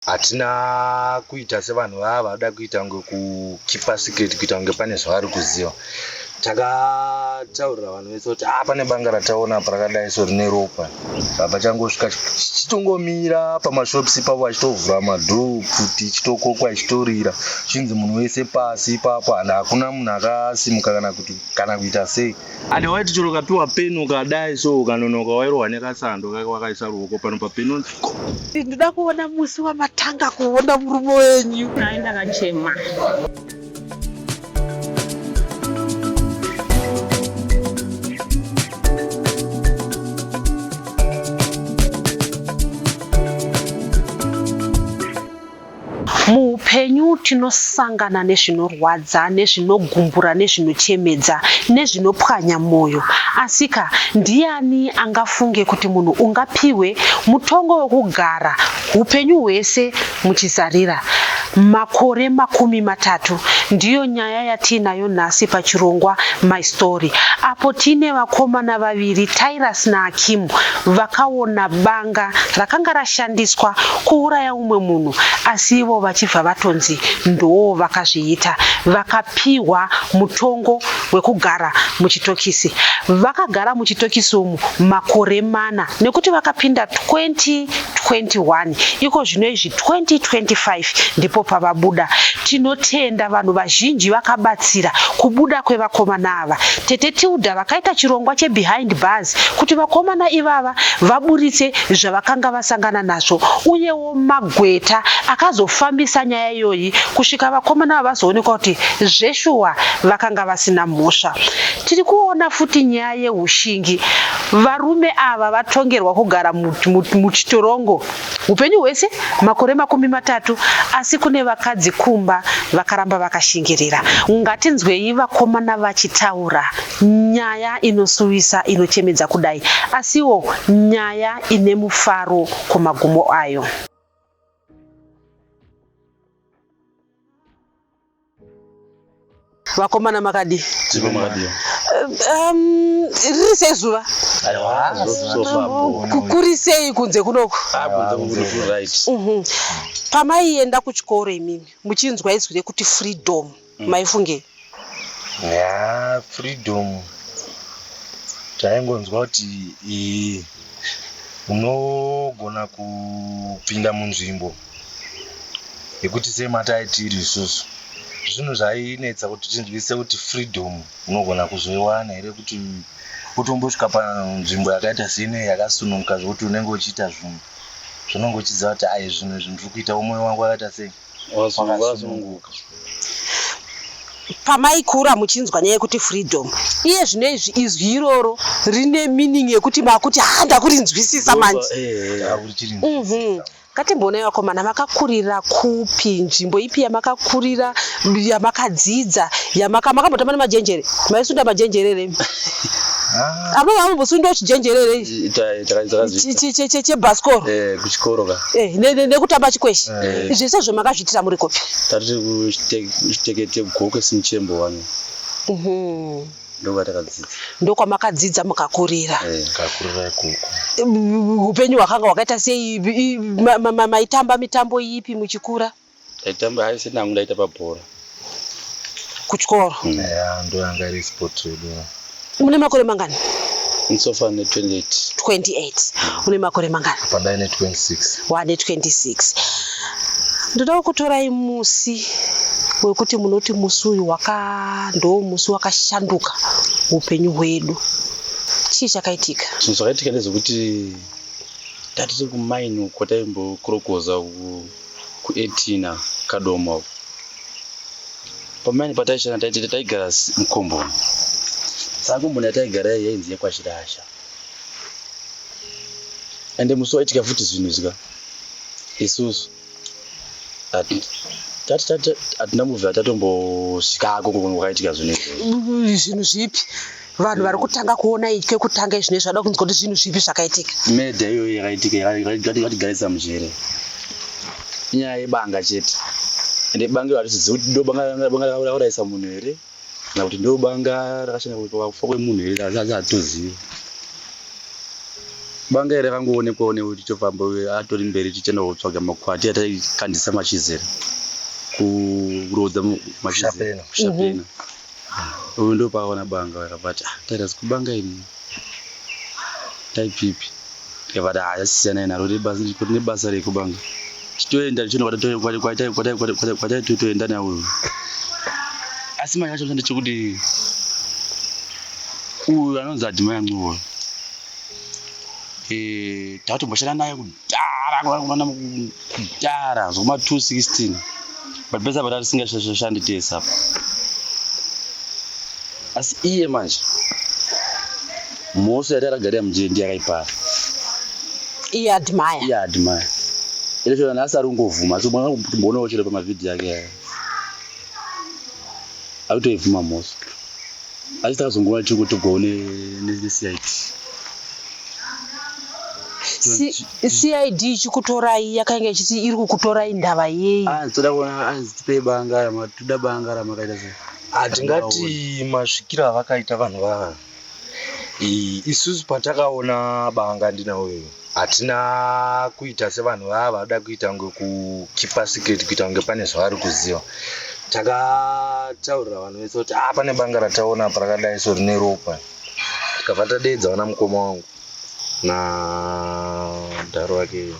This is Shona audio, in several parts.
Hatina kuita sevanhu vava vada kuita ngekukipa secret kuita kunge pane zvavari kuziva. Takataurira vanhu vese kuti pane banga rataona parakadai so rine ropa. Baba changosvika chitongomira pamashops ipapo achitovhura madhoo kuti chitokokwa chitorira. Chinzi munhu wese pasi ipapo hakuna munhu akasimuka kana kuita sei. Ane waiti chero ukapiwa peni ukadai so ukanonoka wairohwa nekasando wakaisa ruoko pano papeni. Ndinoda kuona musi wamatanga kuona murume wenyu. Naenda kachema. Muupenyu tinosangana nezvinorwadza, nezvinogumbura, nezvinochemedza, nezvinopwanya moyo. Asika ndiani angafunge kuti munhu ungapiwe mutongo wekugara upenyu hwese muchizarira makore 30? Ndiyo nyaya yatinayo nhasi pachirongwa My Story, apo tine vakomana vaviri, Tyrus naAkimu, vakaona banga rakanga rashandiswa kuuraya umwe munhu, asi ivo vachibva vatonzi ndoo vakazviita, vakapiwa mutongo wekugara muchitokisi. Vakagara muchitokisi umu makore 4 nekuti vakapinda 2021, iko zvino izvi 2025 ndipo pavabuda. Tinotenda vanhu vazhinji vakabatsira kubuda kwevakomana ava. Tete Tilda vakaita chirongwa cheBehind Bars kuti vakomana ivava vaburitse zvavakanga vasangana nazvo, uyewo Magweta akazofambisa nyaya iyoyi kusvika vakomana ava vazoonekwa kuti zveshuwa vakanga vasina mhosva. Tiri kuona futi nyaya yeushingi. Varume ava vatongerwa kugara muchitorongo upenyu hwese makore 30, asi kune vakadzi kumba vakaramba vakashingirira. Ngatinzwei vakomana vachitaura nyaya inosuwisa, inochemedza kudai, asiwo nyaya ine mufaro kumagumo ayo. Vakomana makadi riri sei zuva? Kuri sei kunze kunoko? Pamaienda kuchikoro imini muchinzwa izwi rekuti freedom, maifunge? Freedom taingonzwa kuti unogona kupinda munzvimbo yekuti semataitiri isusu. Zvinhu zvainetsa kuti tinzwise kuti freedom unogona kuzoiwana here, kuti utombosvika panzvimbo yakaita sine yakasununguka zvokuti unenge uchiita zvinhu zvinonge uchiziva kuti zvinhu ndiri kuita umwoyo wangu wakaita sei wakasununguka. Pamaikura muchinzwa nyaya yekuti freedom, iye zvino izvi izwi iroro rine meaning yekuti makuti ndakurinzwisisa manje. Ngatimbonai vakomana, makakurira kupi? Nzvimbo ipi yamakakurira, yamakadzidza, makambotamba nemajenjere? Maisunda majenjerere? Abo vambosunda chijenjerere chebhasikoro kuchikoro ka nekutamba chikweshe. Zvese zvamakazviitira muri kopi? Tati kuchitekete kugokwe simuchembo wani. Ndokwamakadzidza mukakurira. Kakurira ikoko. Upenyu hwakanga hwakaita sei? Maitamba mitambo ipi muchikura? Taitamba haisi nangu ndaita pabhora kuchikoro. Ndo yanga iri sport redu. Mune makore mangani? Insofa ne 28. Une makore mangani? Pandai ne 26. Wane 26. Ndoda kutorai musi wekuti munoti musi uyu ndo musi wakashanduka upenyu hwedu. Chii chakaitika? Chinhu chakaitika ndezvekuti tati tiri kumaini uko taimbokorokoza ku18 Kadoma. Pamaini pataishana taigara mukomboni. Saka komboni yataigara yainzi yekwashirasha. Ende musi waitika futi zvinhu zvika isusu hatina muvha tatombosvikako kwakaitika zvinhu zvipi? Vanhu vari kutanga kuona itye kutanga izvi zvada kunzwa kuti zvinhu zvipi zvakaitika. Medha iyoyo yakaitika yatigarisa mujere inyaya yebanga chete. Ende banga hatisizivi kuti ndo banga rauraisa munhu here kana kuti ndo banga rakashanda pakufa kwemunhu here, hatozivi. banga iri rakangoonekwawo nekuti chofamba atori mberi tichenda kutsvaga makwati ataikandisa machizera kurodza machizera kushapena uyu ndo paona banga akabati tairasi kubanga ini taipipi tikabati yasiyana naro nebasa rekubanga titoenda tichinokwataitoenda nawo asi manje acho ndechekuti uyu anonzi adhima yanguwo tatombashana naye kudhara zvokuma 216 but pesa patati singashandi tese apa asi iye manje mhoso yataragarira mujendi yakaipara iye adhimaya ile chona nhasi ari kungovhuma asi mbonawo chero pamavhidhiyo yake akutoivhuma mhoso asi takazongova tichikutogawo necid cid ichikutorai yakainge ichiti iri kukutorai ndava yei toda kuona azitipe banga toda banga ramakaita sei hatingati masvikiro avakaita vanhu vava isusu patakaona banga ndinauyo hatina kuita sevanhu vava vada kuita kunge kukipa secret kuita kunge pane zvavari kuziva takataurira vanhu vese kuti pane banga rataona parakadai so rine ropa tikabva tadeedza wana mukoma wangu nadharo wake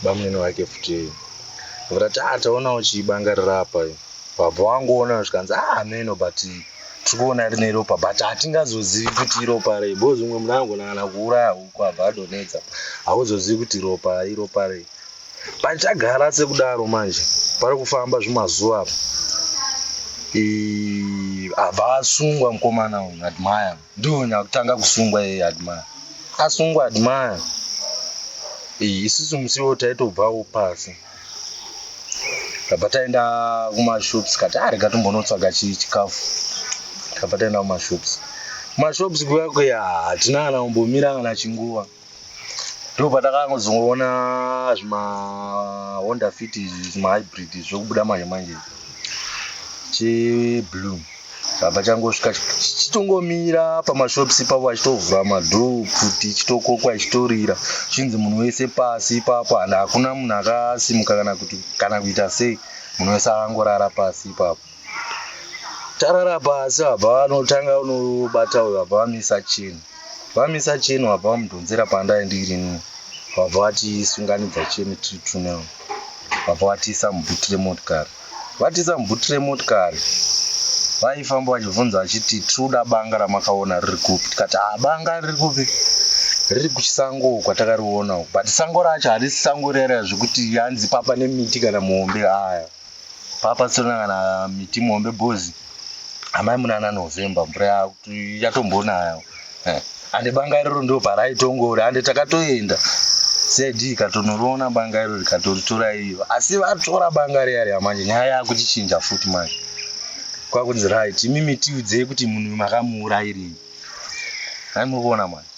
bamunini wake futi kuti taonawo chibanga rirapa babva wangoona zvikanzi meno but tikuona rine ropa but hatingazozivi kuti iropa rei bozi umwe munhu angonana kuuraya huku abva adonedza hauzozivi kuti ropa iropa rei but tagara sekudaro manje pari kufamba zvimazuva abva asungwa mukomana uyu adhimaya ndiwo nyakutanga kusungwa iye adhimaya asungwa adhimaya isusu musiwo taitobvawo pasi kabva taenda kumashops kati rega tombonotsvaga chikafu kabva taenda kumashops kuya hatina kana kumbomira kana chinguva ndo patakazongoona zvimahonda fit zvimahybrid zvokubuda manje cheblue kabva changosvika chichitongomira pamashops ipapo achitovhura madhoo kuti chitokokwa chitorira chinzi munhu wese pasi ipapo handi hakuna munhu akasimuka kana kuita sei munhu wese akangorara pasi ipapo tarara pasi vabva vanotanga unobata uyo vabva vamisa cheni vabva vamudhonzera pandaendirini vabva vatisunganidza cheni tirituneo vabva vatiisa mubhuti remotokari vaifamba vachibvunza vachiti tiruda banga ramakaona riri kupi tikati banga riri kupi riri kuchisango kwatakariona but sango racho harisi sango rera zvekuti hanzi papa nemiti kana muombe papa tsona kana miti muombe bhozi amai munana November mvura yatombonayo ande banga iroro ndo paraitongori ande takatoenda cid ikatonoriona banga iroro rikatoritora iyo asi vatora banga riya manje nyaya yakuchichinja futi manje kwakunzi right imi mitiudzei kuti munhu makamuurayirei aimuvona manje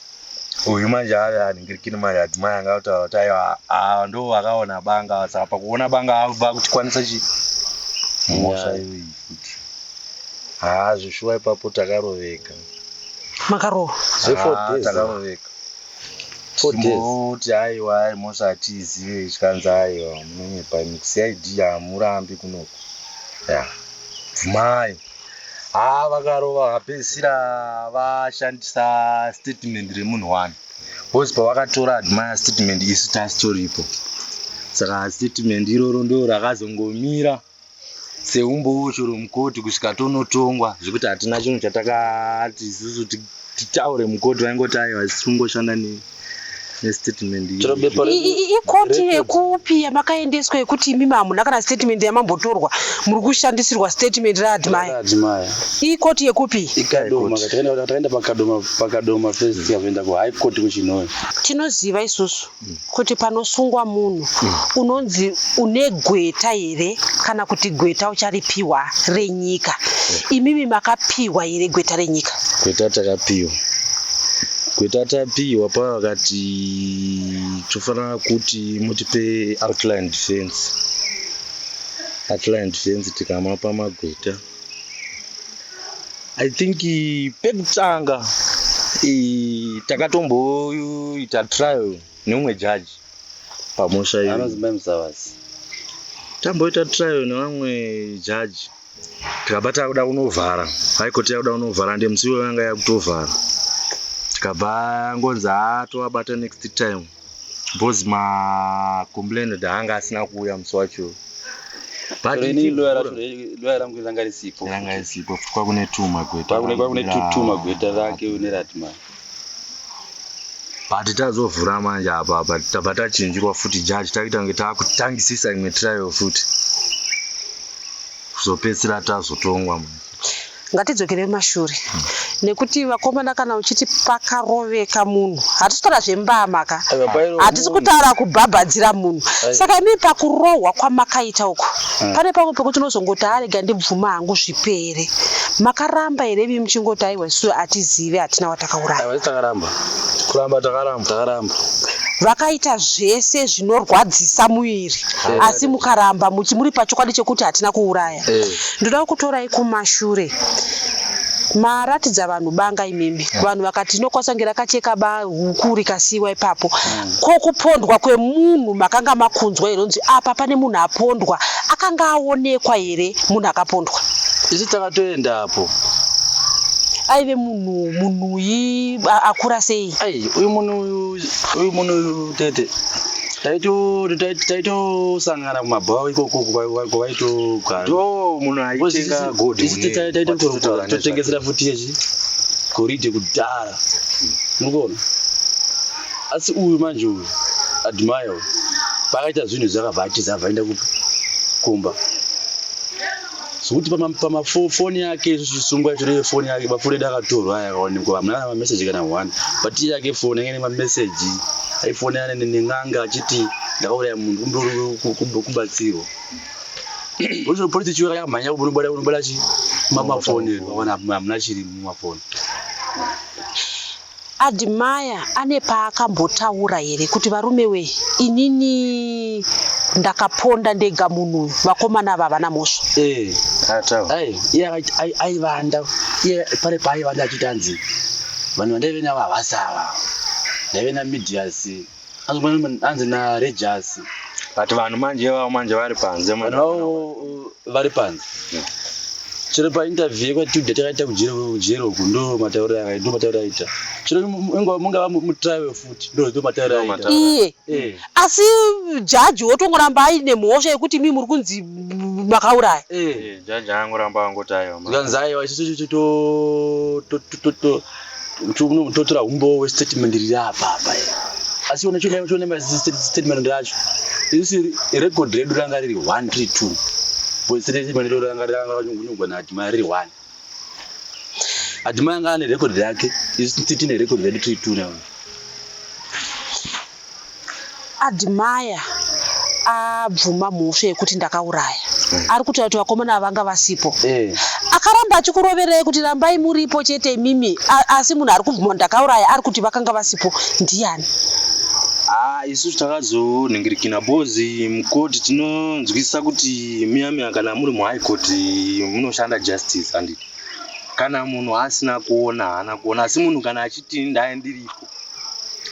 uyu manje aningirikini manje adhimaya anga kuti aiwa ndo vakaona banga saka pakuona banga abva kutikwanisa mhosva iyoyi futi zvishuwa ipapo takaroveka makarova takaroveka timboti aiwa mhosva hatiizive chikanzi aiwa munonyepa cid hamurambi kunoko bvumai vakarova vapedzisira vashandisa statement remunhu wani bhozi pavakatora adhimaya statement isu tasitoripo saka statement iroro ndo rakazongomira seumbocho romukoti kusvika tonotongwa zvekuti hatina chinhu chatakati isusu titaure mukoti vaingoti aiwa tisingoshanda nestatement ikoti yekupi yamakaendeswa yekuti imimi hamuna kana statement yamambotorwa muri kushandisirwa statement raadhimaya ikoti yekupi takaenda pakadoma first tikaenda kuhigh court kuchinoi tinoziva isusu kuti panosungwa munhu unonzi une gweta here kana kuti gweta ucharipiwa renyika imimi makapiwa here gweta renyika gweta takapiwa gweta tapiwa pavakati tofanira kuti mutipe outline defense tikamapa magweta I think pekutanga takatomboita trial neumwe judge pamusha iyo. Anozimba Musavasi. Tamboita trial nevamwe judge. Tikabata kuda kunovhara. High court yakuda kunovhara ndemusiwo yanga yakutovhara. Tikabva ngonzi atovabata next time. Because ma complaint daanga asina kuuya musi wacho. But ni lawyer rangu langa risipo. Langa risipo kwa kune tuma kweta. Kwa kune tuma kweta rake une Ratman. But tazovhura manje apa tabata chinjirwa futi judge taita kunge takutangisisa imwe trial futi. Kuzopedzisira tazotongwa manje. Ngatidzokere mashure nekuti vakomana kana uchiti pakaroveka munhu hatitaura zvembamaka hatisi kutaura kubhabhadzira munhu saka imi pakurohwa kwamakaita uko pane pamwe pekuti unozongoti arega ndibvuma hangu zvipere makaramba here imi muchingoti aiwa isu hatizive hatina watakauraya takaramba vakaita zvese zvinorwadzisa muviri asi mukaramba muri pachokwadi chekuti hatina kuuraya ndoda kutorai kumashure maratidza vanhu banga imimi vanhu vakati inokwasange rakacheka huku rikasiyiwa ipapo kokupondwa kwemunhu makanga makunzwa ironzi apa pane munhu apondwa akanga aonekwa here munhu akapondwa isi takatoendapo aive munhuyi akura sei uyu munhu tete taitosangana kumabhawa ikoko kwaitogara ndo munhu aitenga godhi totengesera futi yechi goridhe kudhara murikuona asi uyu manje uyu admire uyu pakaita zvinhu zvakabva atizabva aenda kumba zvokuti pamafoni yake zvisungwa zvine foni yake mafoni edu akatorwa aya akaonekwa hamuna mameseji kana 1 but iye yake foni yake nemameseji aifonana nen'anga achiti ndakauraya munhu kumbatsirwa ucho polisi chiwaka yakamhanya unobada chi mamafoni hamuna chiri mumafoni. Admire ane paakambotaura here kuti varume we inini ndakaponda ndega munhu vakomana ava vana mosva aivanda pare paaivanda achitanzi vanhu vandaive navo havasava ndaive namedias anzi narejas but vanhu manje vari panze vari panze chero painterview yekwatude takaita kujero uku ndo matauro aita chero mungava mutrial futi ndo matauro aita iye asi jaji wotongoramba aine mhosva yekuti mi muri kunzi makauraya jaji angoramba angoti aiwa kanzi aiwa isusu totora umbo westatement riri apapa asi ona chione statement racho isi record redu ranga riri 132 statement redu ranga kunyugwa naadhima riri 1 adhima anga ane record yake isi tine record redu 32 nayo Admire abvuma mhosva yekuti ndakauraya ari kutaura kuti vakomana vanga vasipo akaramba achikuroverei kuti rambai muripo chete imimi asi munhu ari kubvuma ndakauraya ari kuti vakanga vasipo ndiani isusu takazonhingirikina bozi mukoti tinonzwisisa kuti miyamiya kana muri muhigh court munoshanda justice handiti kana munhu asina kuona haana kuona asi munhu kana achiti ndaye ndiripo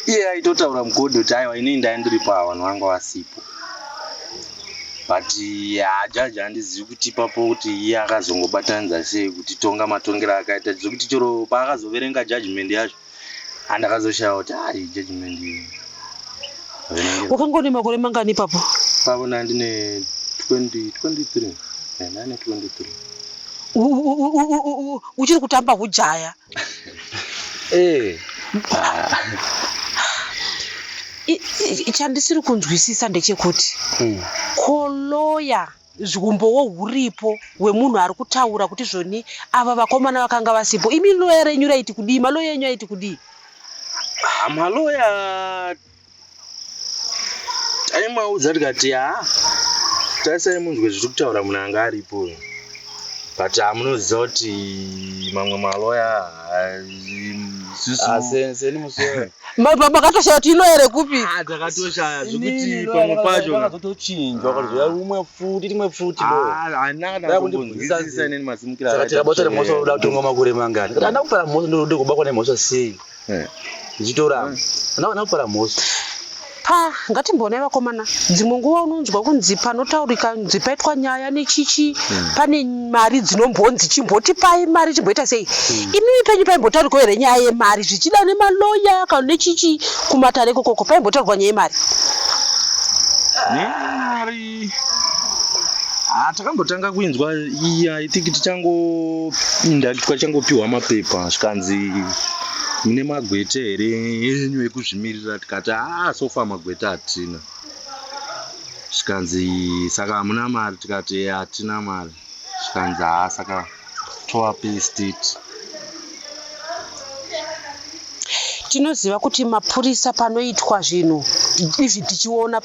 iye aitotaura mukodi kuti aiwa inini ndaye ndiripo ava vanhu vanga vasipo but jaji handizivi kuti ipapo kuti iye akazongobatanidza sei kuti tonga matongero akaita zvekuti chero paakazoverenga judgment yacho handakazoshawa kuti judgment iyi wakangone makore mangani ipapo papo ndine 23 ndane 23 uchiri kutamba hujaya chandisiri kunzwisisa ndechekuti koloya zvumbowo huripo hwemunhu ari kutaura kuti zvoni ava vakomana vakanga vasipo imi loya renyu raiti kudii maloya enyu aiti kudii maloya aimaudza tikati taisai munzwe zviri kutaura munhu anga aripo but amunoziva kuti mamwe maloya seni musoya makatoshaya kuti ino here kupi takatoshaya zvekuti pamwe pacho akazotochinjwa akazoya rumwe futi rimwe futi anakundibvunzisisa inini masimukira saka tikabota nemhosva unoda kutonga makore mangani kana andakupara mhosva ndode kubakwa nemhosva sei ndichitoramba andakana kupara mhosva ngatimbonai vakomana dzimwe nguva unonzwa kunzi panotaurika nzi paitwa nyaya nechichi pane mari dzinombonzi chimbotipai mari chimboita sei imimi penyu paimbotaurikwa here nyaya yemari zvichida nemaloya kana nechichi kumatare kokoko paimbotaurikwa nyaya yemari nemari takambotanga kuinzwa iya itiki tichangopinda tichangopiwa mapepa zvikanzi mune magwete here enyu ekuzvimirira tikati sofa magwete hatina zvikanzi saka hamuna mari tikati hatina mari zvikanzi saka toape state. Tinoziva kuti mapurisa panoitwa zvinhu izvi tichiona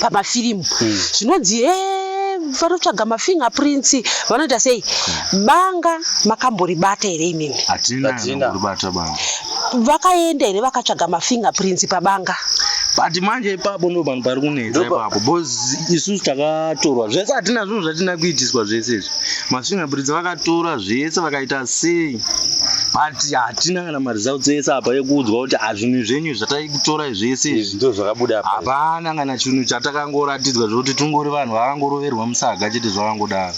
pamafirimu zvinonzi vanotsvaga mafingerprints vanoita sei banga makamboribata here imimi hatina banga vakaenda here vakatsvaga mafingerprints pabanga but manje ipapo ndo vanhu pari kunetsa ipapo because isusu takatorwa zvese hatina zvinhu zvatina kuitiswa zvese izvi mafingerprints vakatora zvese vakaita sei but hatina kana maresults ese apa ekuudzwa kuti zvinhu zvenyu zvatai kutora zvese izvi ndo zvakabuda hapana kana chinhu chatakangoratidzwa zvokuti tungori vanhu vakangoroverwa musaga chete zvakangodaro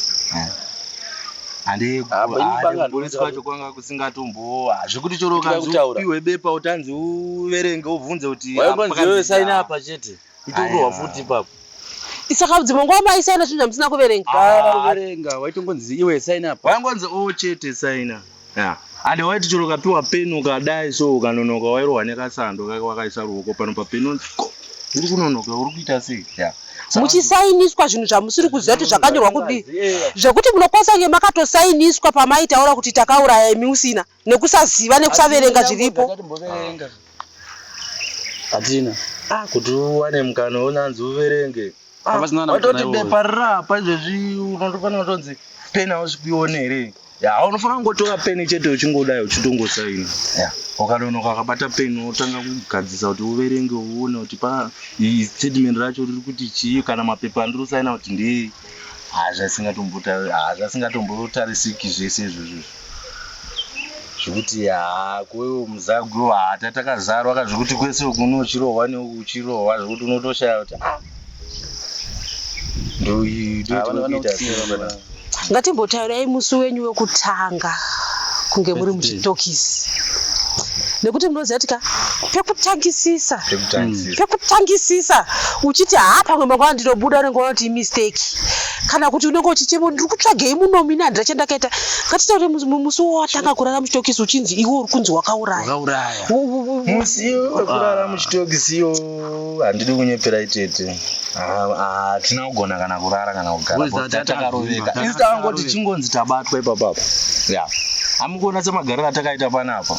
handekupolisi kwacho kwanga kusingatombo zvekuti choro upiwe bepa utanzi uverenge ubvunze kuti waingonziwe saina apa chete itokurwa futi ipapo saka dzimwe nguva maisaina zvinhu zvamusina kuverenga waitongonzi iwe saina apa waingonzi chete saina ande waiti choro kapiwa peni ukadai so ukanonoka wairohwa nekasando wakaisa ruoko pano papeni uri kunonoka uri kuita sei muchisainiswa zvinhu zvamusiri kuziva kuti zvakanyorwa kudii zvekuti munokwanisa kunge makatosainiswa pamaitaura kuti takauraya imi usina nekusaziva nekusaverenga zviripo hatina kuti uwane mukana unanzi uverenge watoti bepa rirapa izvezvi unofanira kutonzi peni hausvipione here unofanira kungotora peni chete uchingodai uchitongosaina ukanonoka akabata peni otanga kugadzisa kuti uverenge uone kuti statement racho riri kuti chii kana mapepa andiri kusaina kuti ndei zvasingatombotarisiki zvese izvozvo zvekuti kwewe muzagwe tatakazarwa kazvekuti kwese kuno uchirohwa neuchirohwa zvekuti unotoshaya kuti ndoitoita ngatimbotaurirai musi wenyu wekutanga kunge muri muchitokisi nekuti munoziva tika pekutangisisa uchiti pamwe mangwana ndinobuda unenge kuti mistake kana kuti unenge uchichemo ndiri kutsvagei munomini handira chandakaita ngatitaure musi watanga kurara muchitokisi uchinzi iwe uri kunzi wakauraya musi wekurara muchitokisiyo handidi kunyepera itete hatina kugona kana kurara kana kugara takaroveka isi takangoti chingonzi tabatwa ipapapo hamukuona semagariro atakaita panapa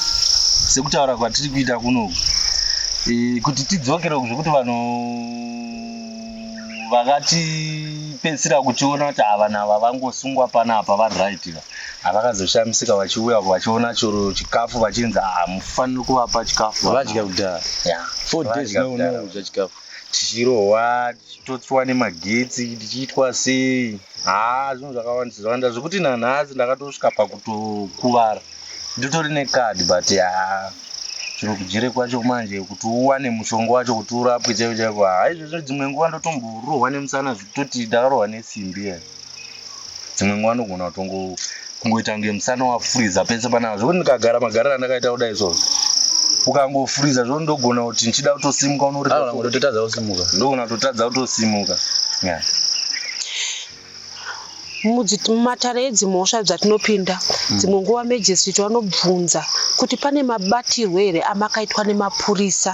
sekutaura kwatiri kuita kunoku kuti tidzokere zvekuti vanhu vakatipedzisira kutiona kuti vanhu ava vangosungwa panapa variraitira havakazoshamisika vachiuya vachiona choro chikafu vachinzi mufaniri kuvapa chikafu vadya kudhara 4 days noudya chikafu tichirohwa tichitotswa nemagetsi tichiitwa sei zvinhu zvakawanda zvekuti nanhasi ndakatosvika pakutokuvara nditori nekadi but chiro kujere kwacho manje kuti uwane mushonga wacho kuti urapwe chaivo chaivo izvozvo dzimwe nguva ndotomborohwa nemusana zvitoti ndakarohwa nesimbi dzimwe nguva nogona kungoita nge musana wafuriza pese panapa zvokuti ndikagara magariro andakaita kudai izvozvo ukangofuriza zvo ndogona kuti ndichida kutosimuka ndogona kutotadza kutosimuka mumatare edzimhosva dzatinopinda dzimwe nguva majistrate vanobvunza kuti pane mabatirwo here amakaitwa nemapurisa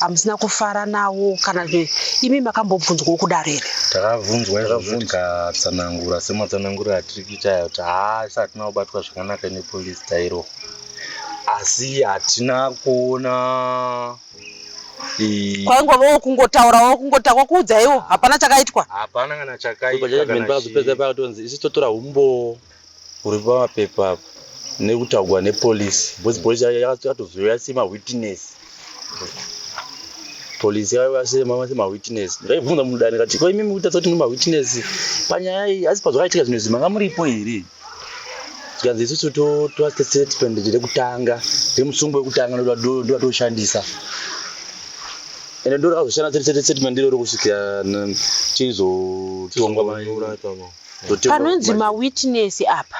amusina kufara nawo kana imi makambobvunzwawo kudaro here takabvunzwa izvozvo tikatsanangura sematsananguriro atiri kuita kuti isi hatina kubatwa zvakanaka nepolisi tairo asi hatina kuona kwaingova kungotaurawo kungotakwa kuudzaiwo hapana chakaitwa. Hapana kana chakaitwa. Pakazopedza pakatonzi isi totora umbo uri pamapepa apo nekutaurwa nepolisi. Because polisi yakatozouya sema witness. Polisi yakasema sema witness. Ndaibvunza mudani kati ko imimi mutatsa kuti muri witness panyaya iyi asi pazvakaitika zvinhu izvi manga muripo here. Tikanzi isusu toa statement rekutanga remusungwa wekutanga ndodatoshandisa. Ende ndo rakazoshanda statement iro kusvikira chizotongwa manyura. Panonzi mawitness apa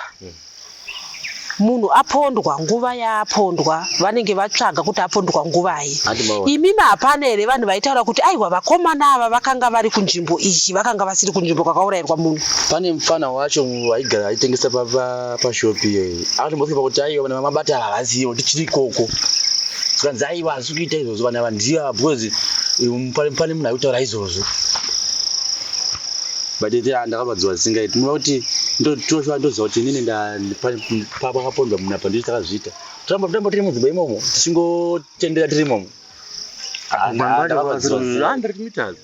munhu apondwa nguva yaapondwa vanenge vatsvaga kuti apondwa nguvai. Imimi hapana here vanhu vaitaura kuti aiwa vakomana ava vakanga vari kunzvimbo ichi vakanga vasiri kunzvimbo kwakaurayirwa munhu. Pane mufana wacho waigara aitengesa pashopi iyoyi akatombosvika kuti aiwa vanhu vamabata havazivo tichiri ikoko. Tikanzi aiwa asi kuita izvozvo vanhu ava ndiya because pane munhu aitaura izvozvo. But ndakabadzwa singaiti muno kuti ndotoshwa ndoziva kuti inini pakapondwa munhu apa ndiri takazviita. Tamba tiri mudzimba imomo tichingotendera tiri imomo. 100 meters.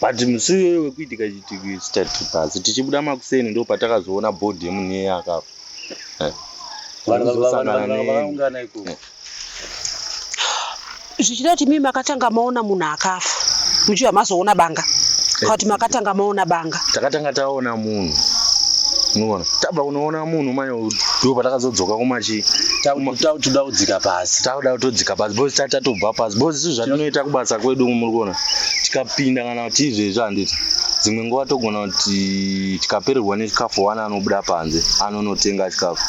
But musi uyoyo wekuitika chitiki State Bus tichibuda makuseni ndo patakazoona bhodhi yemunhu akafa. Zvichida kuti mimi makatanga maona munhu akafa muchiva mazoona banga kuti makatanga maona banga. Takatanga taona munhu unoona tabva unoona munhu mayo ndo patakazodzoka kumachi toda kudzika pasi bosi tatobva pasi bosi izvo zvatinoita kubasa kwedu muri kuona tikapinda kana kuti izvezvo handiti dzimwe nguva togona kuti tikapererwa nechikafu wana anobuda panze anonotenga chikafu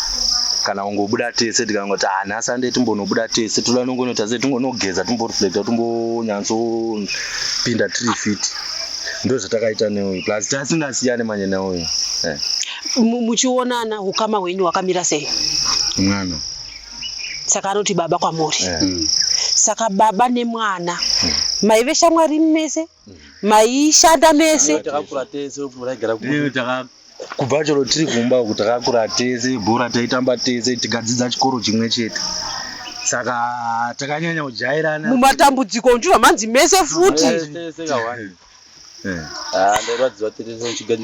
kana ungobuda tese tikangoti nhasi handei timbonobuda tese toda nongonota sei tingonogeza timboreflecta timbonya-pinda 3 feet ndo zvatakaita neuyu plus tasingasiyane manye neuyu. Muchionana ukama hwenyu hwakamira sei? Mwana saka anoti baba kwamuri. Saka baba nemwana maive shamwari mese maishanda mese. Kubva chero tiri kumba kuti takakura tese bhora taitamba tese tikadzidza chikoro chimwe chete saka takanyanya kujairana mumatambudziko ndizvo manzi mese futi.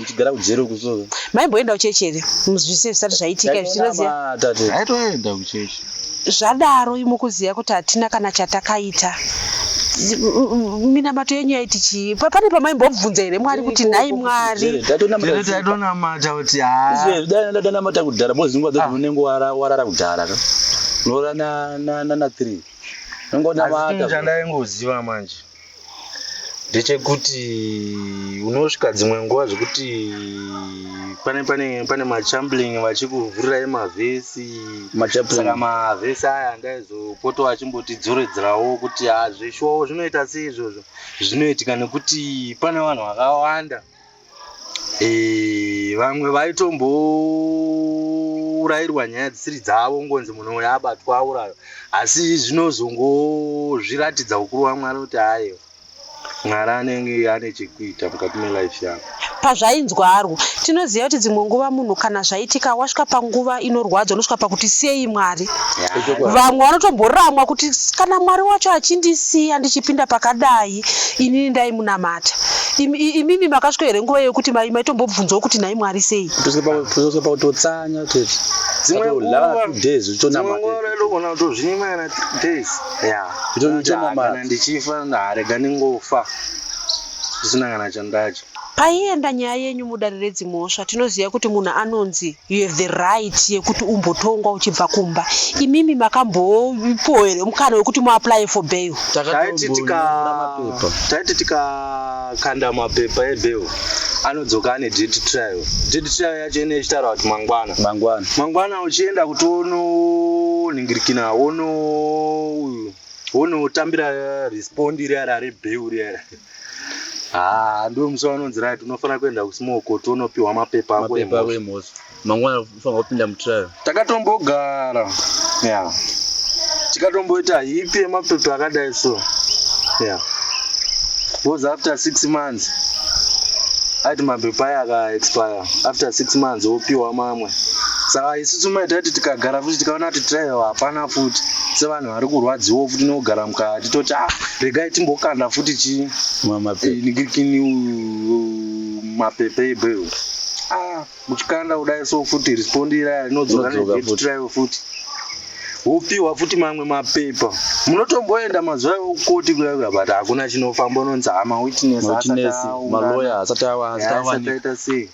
Chigara kujero kuso. Maimboenda kuchechi here muzvise zvisati zvaitika zvinoziva. Aitoenda kuchechi. Zvadaro imukuziva kuti hatina kana chatakaita. Minamato yenyu yaiti chii? Pane pamaimbobvunza here Mwari kuti nhai Mwari? Tatonamata kuti danamata kudhara mozinguva dzoto unenge warara kudhara. Unoora na 3. Asi chandaingoziva manje ndechekuti unosvika dzimwe nguva zvekuti pane machambling vachikuvhurirai mavhesi saka mavhesi aya ndaizopotawo achimbotidzoredzerawo kuti zveshuwawo zvinoita sei izvozvo zvinoitika nekuti pane vanhu vakawanda vamwe vaitombourayirwa nyaya dzisiri dzavo ngonzi munhu uyu abatwa aurayo asi zvinozongozviratidza ukuru waMwari kuti hayo Mwari anenge ane chekuita mukati melife yako. Pazvainzwarwa tinoziva kuti dzimwe nguva munhu kana zvaitika wasvika panguva inorwadza unosvika pakuti sei Mwari. Vamwe vanotomboramwa kuti kana Mwari wacho achindisiya ndichipinda pakadai inini ndaimunamata. Imimi makasvika here nguva yekuti maitombobvunzawo kuti nhai Mwari sei? Tosvika pakutotsanya tete. Dzimwe nguva ndogona kutozvinyimana 3 days. Kana ndichifa ndarega ndingofa ndisina kana chandacho. Paienda nyaya yenyu mudare redzimhosva tinoziva kuti munhu anonzi you have the right yekuti umbotongwa uchibva kumba. Imimi makambopiwa here mukana wekuti muapply for bail? Taiti tikakanda mapepa ebail anodzoka ane date trial. Date trial yacho ine ichitaura kuti mangwana uchienda kuti ononingirikina onotambira respondi riya rebail riya. Ndo musi wanonzi right unofanira kuenda kusmall court unopiwa mapepa ako emhosva. Mangwana unofanira kupinda mutrial. Takatombogara. Tikatomboita hipi yemapepa akadai so. Was after 6 months. Aiti mapepa aya aka-expire. After 6 months opiwa mamwe. Saka isusu maitati tikagara futi tikaona kuti trial hapana futi. sevanhu vari kurwadziwa futi nogara mukati toti regai timbokanda futi mapepe ebheu muchikanda kudai so futi respondira inodzoka nevetirayo futi upiwa futi mamwe mapepa munotomboenda mazuva ekoti kuya but hakuna chinofamba unonzi witness maloya asati awaita sei.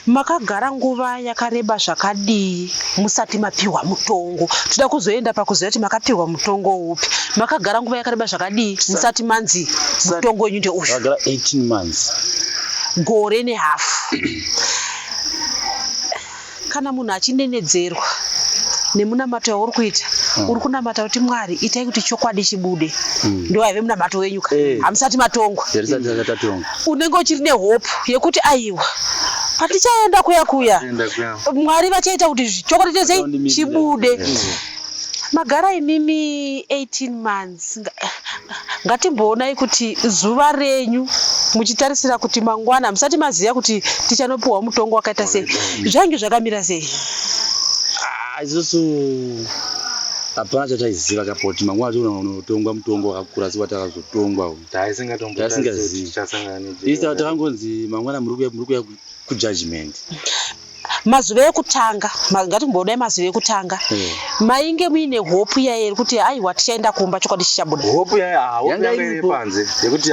Makagara nguva yakareba zvakadii musati mapiwa mutongo? Toda kuzoenda pakuziva kuti makapiwa mutongo upi. Makagara nguva yakareba zvakadii musati manzi mutongo wenyu ndeuyu? Makagara 18 months. Gore nehafu. Kana munhu achinenedzerwa nemunamato yauri kuita, uri kunamata kuti Mwari itai kuti chokwadi chibude, ndo aive munamato wenyu ka hamusati matongwa. Unenge uchiri nehope yekuti aiwa patichaenda kuya Mwari vachaita kuti chokwadi chese chibude. Magara imimi 18 months. Ngatimboonai kuti zuva renyu muchitarisira kuti mangwana musati maziya kuti tichanopiwa mutongo wakaita sei, zvange zvakamira sei? Isusu hapana chataiziva kapoti mangwana unotongwa mutongo wakakura sewa takazotongwa taisingazivi. Ista takangonzi mangwana muri kuya kujudgment. Mazuva ekutanga, ngatimboonai mazuva ekutanga, mainge muine hope yaeri kuti aiwa tichaenda kumba chokwadi chichabuda? Hope yanga iri panze yekuti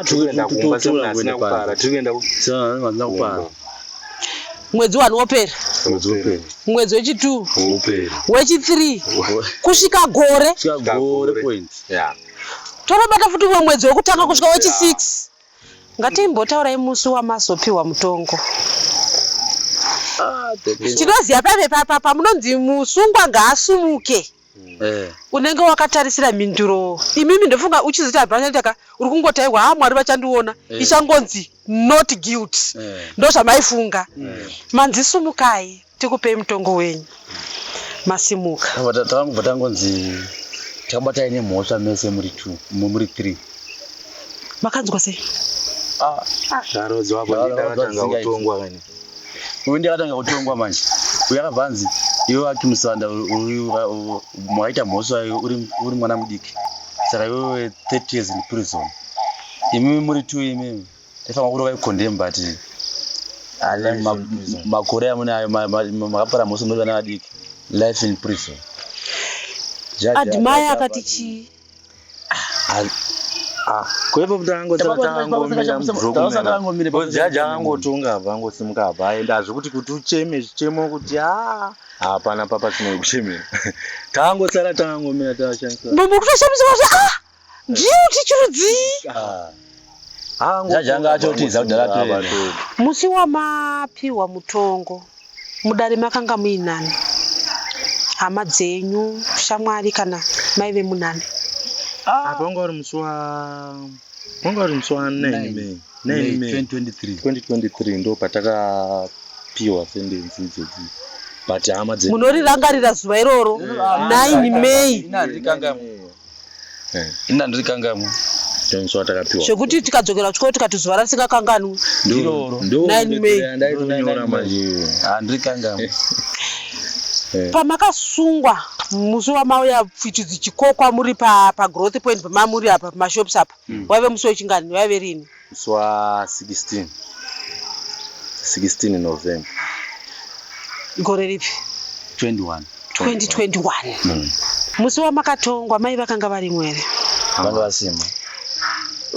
tikuenda kumba semunasina kupara, tikuenda kupara. Mwedzi wani wopera, mwedzi wechi2 wechi3 kusvika gore point. Torobata futi mwedzi wekutanga kusvika wechi6. Ngatimbotaurai musi wamazopiwa mutongo. Tinoziva papa munonzi musungwa ngaasumuke. Unenge wakatarisira mhinduro. Imimi ndofunga uchizita bhanataka uri kungotaiwa Mwari vachandiona ichangonzi not guilty. Ndo zvamaifunga. Manzi sumukai tikupei mutongo wenyu. Masimuka. Takangobva tangonzi takabatai nemhosva mese muri 3. Makanzwa sei? Ndarodzwa ndakatanga kutongwa kani. Ndakatanga kutongwa manje. Uyakabvanzi iwe akimusanda mwaita mhosva uri mwana mudiki. Saka iwe 30 years in prison. Imimi muri 2 imimi. Tafanga kuroka condemn but makore amunayo makapara mhosva muri vana vadiki. Life in prison. Admire akati chi? Kwepo jaji angotunga abva angosimuka abva aenda. Hazvikuti kuti ucheme zvichemo kuti hapana papa tinokuchemera. Tangosara tangomira tashandisa. Muri kutoshamisa kuti ndiuti chirudzii. Jaji anga achotiza kudhara toenda. Musi wamapiwa mutongo mudare makanga muinani? Hama dzenyu, shamwari kana maive munani? Wanga uri musi wa 9 May 2023 ndo patakapiwa sentensi idzodzi. But hama dzenyu munorirangarira zuva iroro 9 May. Ina ndirikangamwe. Zvekuti tikadzokera kuchikoro tikati zuva rasingakanganwi ndiro 9 May. Ndaitonyora manje. Ndirikangamwe. Pamakasungwa musi wamauya pfiti dzichikokwa muri pa growth point pamamuri apa pamashops apa, waive musi wechingani? Waive rini? Musi wa 16 November. Gore ripi? 2021. Musi wamakatongwa mai vakanga vari mwere? Vanga vasima.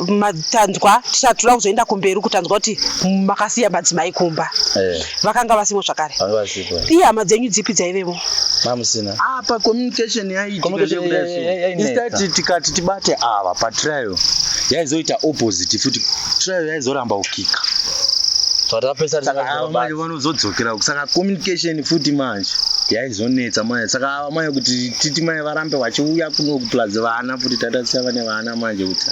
Matanzwa tichatura kuzoenda kumberi kutanzwa kuti makasiya madzimai kumba. Vakanga vasimo zvakare. Vanga vasipo. Iye hama dzenyu dzipi dzaivemo? Mamusina. Apa communication yaitika tikati tibate ava patrial yaizoita opposite futi trial yaizoramba ukika. Saka manje vanozodzokera saka communication futi manje yaizonetsa manje. Saka ava manje kuti titi manje varambe vachiuya kuno plus vana futi tatasiya vane vana manje kuti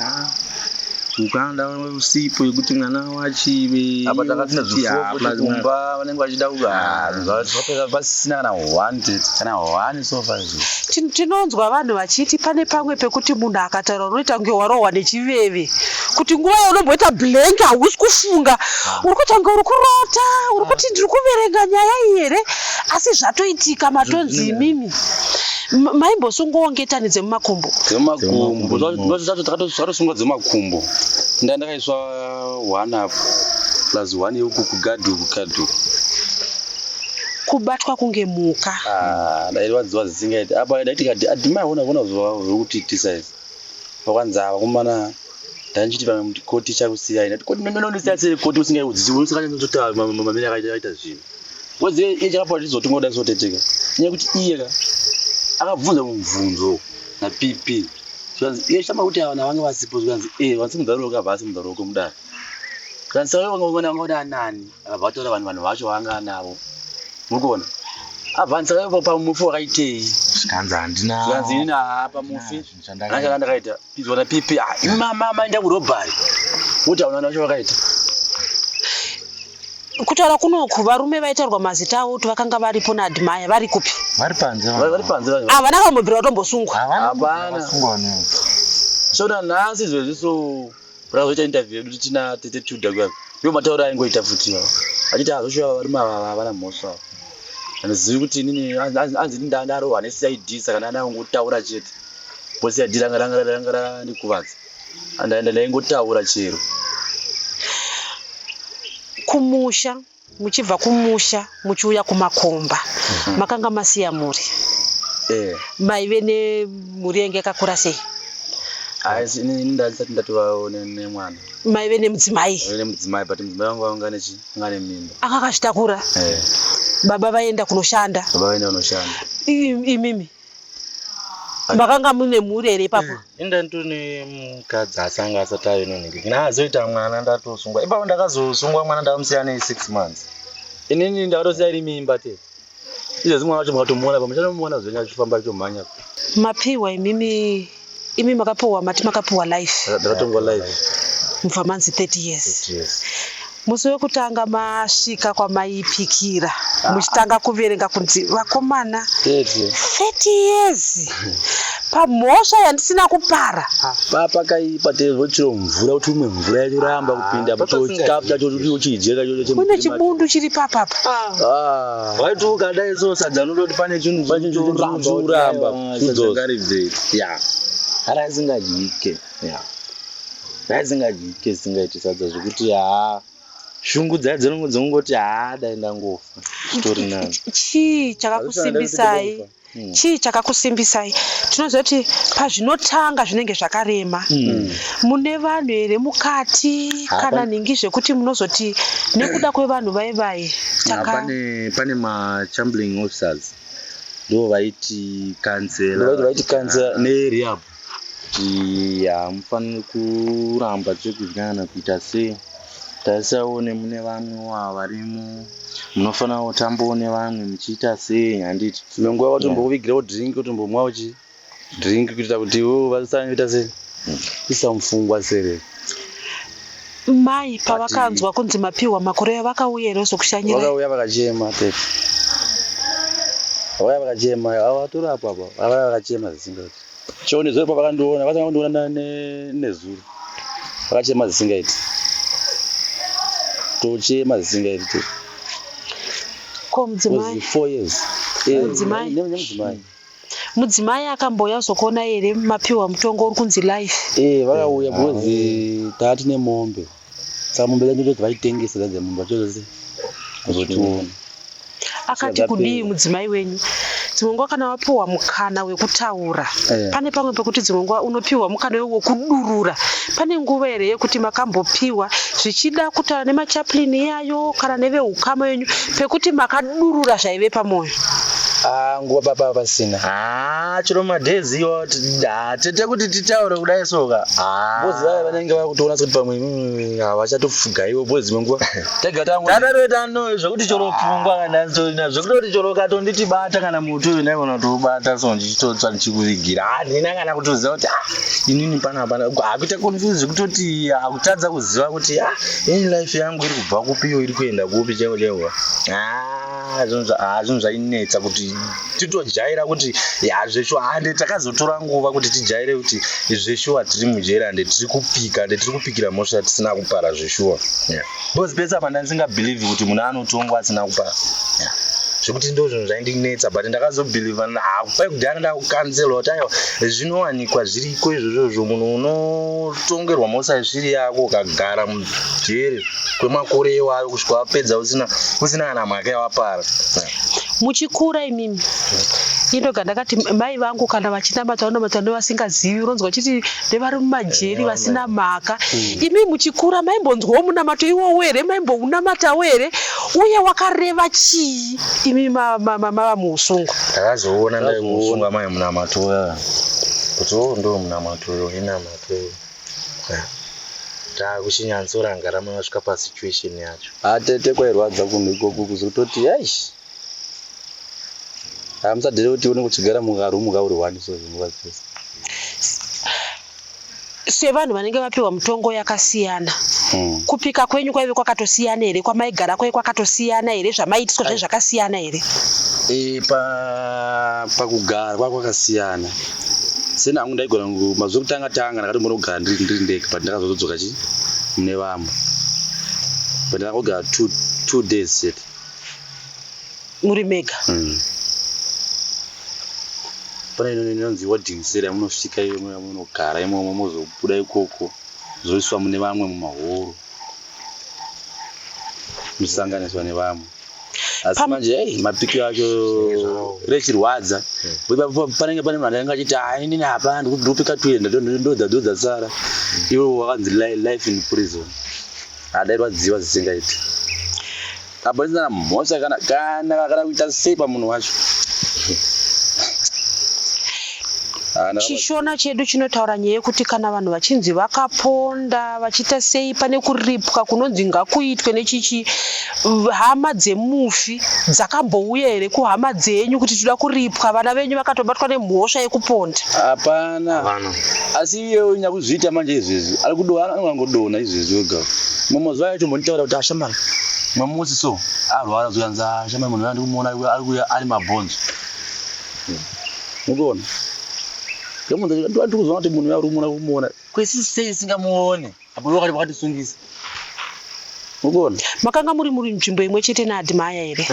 ukanda usipo yekuti mwana wachive apa takatina zvifuwo kumba vanenge vachida zvapera pasina kana 1 so far. Tinonzwa vanhu vachiti pane pamwe pekuti munhu akataura unoita kunge warohwa nechiveve, kuti nguva yaunomboita blank hausi kufunga, uri kutanga uri kurota, uri kuti ndiri kuverenga nyaya iyi here, asi zvatoitika matonzi imimi. Maimbosungawo ngetani dzemumakumbo. Dzemakumbo zvacho takatosunga dzemakumbo. Ndakaiswa 1 up plus 1 yoku kugadhu. Kubatwa kunge muka. Ndairwadziwa zisingaiti. Apa ndaiti adimaiona zvokuti tisa vakwanza vakomana ndanchiti pamwe muti koti chakusiyai ndati koti ndonondisiya sei koti usingaiudzisi usinganyatsotaura mamene akaita zvinhu wozive iye chakapora tizotongoda soteteka nyaya kuti iyeka akabvunza mubvunzo napipi zvikanzi iye chitamba kuti ava navange vasipo zvikanzi vansi mudaroko akabva asi mudaroko mudare zvikanzi saka vangoda anani akabva ataura vanhu vacho vaanga anavo murikuona abvanza pamufi wakaitei zvikanzi handina zvikanzi inini pamufi ndachaka ndakaita pizwa pipi mama enda kurobhari kuti auna nacho vakaita kutaura kunoku varume vaitarwa mazita avo kuti vakanga varipo naadhimaya vari kupi? vari panze havana kamubvira vatombosungwa hapana shona nhasi izvezviso razoita interview yedu titina tete Tudor kwavo ndo matauro aingoita futi avo achiti azoshuva varume ava havana mhosva avo andizivi kuti inini anzi ndarohwa neCID saka ndandangotaura chete bo CID ranga randikuvadza andaenda ndaingotaura chero. Kumusha muchibva kumusha muchiuya kumakomba makanga masiya muri maive nemhuri yenge yakakura sei? Asi inini ndasati ndatovawo nemwana maive nemudzimai but mudzimai wangu vanga nemimba akakazvitakura. Baba vaenda kunoshanda. Imimi makanga mune mhuri here ipapo? Inda ndine mukadzi asanga asati ayononekeka naazoita mwana ndatosungwa ipapo ndakazosungwa mwana ndakamusiya ne6 months. Inini ndakatosiya iri mimba te izvezvi mwana wacho makatomuona pamuchanomuona zvenyu achifamba achomhanya. Mapiwa imi makapiwa mati makapiwa life. Ndakatongwa life mubva manzi 30 years. Musi wekutanga masvika kwamaipikira muchitanga kuverenga kunzi vakomana 30 years pamhosva yandisina kupara pakaipa tezvochiro mvura kuti umwe mvura yachoramba kupinda chikafu chacho uchijeka une chibundu chiri papapa waiti ukadai so sadza unototi pane chinhu choramba raisingajike singaiti sadza zvokuti shungu dzayo dzinongoti dai ndangofa chitori nani. Chii chakakusimbisai? Tinoziva kuti pazvinotanga zvinenge zvakarema mune vanhu here mukati kana ningi zvekuti munozoti nekuda kwevanhu vai pane machambuling officers ndo vaiti kansela nerehab hamufaniri kuramba tichikudyana kuita sei tasisaone mune vanhu varimo munofanira kutamboone vanhu muchiita sei handiti nenguva watombokuvigirawo drink utombomwawo drink kuitira kuti vasanoita sei isa mufungwa sere. Mai pavakanzwa kunzi Mapiwa makore vakauya here zokushanyira? Vakauya vakachema tete avatori apo vakachema zvisingaiti chione zori pavakandiona vasangandiona nezuro vakachema zvisingaiti tochema zvisingaiti tete ko mudzimai 4 years mudzimai akamboya zokuona here Mapiwa mutongo uri kunzi life? Vakauya because taati nemombe saka mombe dzacho ndoti vaitengesa dzadzemombe vachozose kuzotiona. Akati kudii mudzimai wenyu? Dzimwe kana wapiwa mukana wekutaura pane pamwe pekuti dzimwe unopiwa mukana wekudurura. Pane nguva here yekuti makambopiwa zvichida kutaura nemachaplain yayo kana nevehukama yenyu pekuti makadurura zvaive pamwoyo? Nguva papa pasina chiro madhezi iwo tete kuti titaure kudai soka bozi vaya vanenge vakutoona kuti pamwe havachatofugaiwo bozi menguva tataroetano zvokuti choro pfungwa kandatorina zvokutoti choro katonditi bata kana muti uyu ndaigona kutobata so ndichitotsva ndichikuvigira handina kana kutoziva kuti inini panapana akuita confuse kutoti akutadza kuziva kuti ini life yangu iri kubva kupiyo iri kuenda kupi chaiko zvinhu zvainetsa kuti titojaira kuti zveshuwa hande takazotora nguva kuti tijaire kuti zveshuwa tiri mujeri hande tiri kupikira mhosva tisina kupara zveshuwa bhozi pesa pandandisingabhilivhi kuti munhu anotongwa asina kupara zvekuti ndo zvinhu zvaindinetsa but ndakazobhiliva pai kudhara ndakukanzelwa kuti aiwa zvinowanikwa zviriko izvozvo munhu unotongerwa mosa zviri yako ukagara mujere kwemakore ewayo kusvika wapedza usina kana mhaka yawapara. Muchikura imimi indoga ndakati mai vangu kana vachinamata nevasingazivi unonzwa chiti nevari mumajeri vasina mhaka. Imi muchikura maimbonzwawo munamato iwowo here maimbounamatawo here uye wakareva chii imi mava muusungu? Ndakazoona ndai muusungu amai munamato uya kuti ndo munamato uyo inamato uyo takuchinyatsorangara masvika pasituation yacho atete kwairwadza kunhu ikoko kuzototi aishi amusadhere kuti une kuchigara mukarumuka uri wani so zvinokwaisa sevanhu vanenge vapiwa mutongo yakasiyana. Kupika kwenyu kwaive kwakatosiyana here? Kwamaigara kwai kwakatosiyana here? Zvamaitiswa zve zvakasiyana here? Pakugara kwakasiyana. Sena hangu ndaigona mazuva kutanga ndakatombona kugara ndiri ndega but ndakazodzoka mune vamwe. But ndakagara 2 days yet. Muri mega? Pana inonzi wedding cell yamunosvika iyo yamunogara imomo mozobuda ikoko zoiswa mune vamwe mumahoro musanganiswa nevamwe. Asi manje mapikiro acho rechirwadza panenge pane munhu anenge achiti inini hapana ndikupika tuenda ndodza sara iwe wakanzi life in prison adairwadziwa zisingaiti apa ndisina mhosva kana kuita sei pamunhu wacho. Chishona chedu chinotaura nyaya yekuti kana vanhu vachinzi vakaponda vachiita sei pane kuripwa kunonzi ngakuitwe nechichi hama dzemufi dzakambouya here kuhama dzenyu kuti toda kuripwa vana venyu vakatobatwa nemhosva yekuponda? Hapana. Asi iyewo nyakuzviita manje izvezvi ari kudona anongodona izvezvi wega mumazuva yacho mbonitaura kuti ashamari mamusi so arwara zoyanza ashamari munhu andikumuona ari kuya ari mabhonzo mukuona ndikuzona kuti munhu yarumuna kumuona kwesi sei singamuone apo wakati wakatisungisa mukuona. Makanga muri nzvimbo imwe chete naadhimaya here?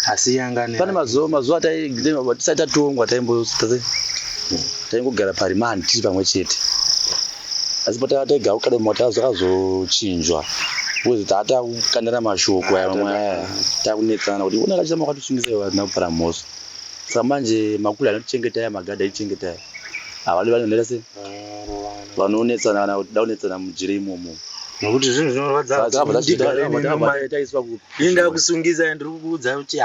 Asi yangane pane mazuva tisati tatongwa taingogara parimani tiri pamwe chete asi patataigara kukadema zvakazochinjwa uye tata kukandana mashoko ayamwe takunetsana kuti una kachita makatisungisa iwe hazina kupara mhosva. Saka manje makuru anotichengeta aya magadha aichengeta aya havadi vanonera sei vanonetsana kana kuti daunetsana mujire imomo nokuti zvinhu zvinorwadza inda kusungisa ndiri kukuudza kuti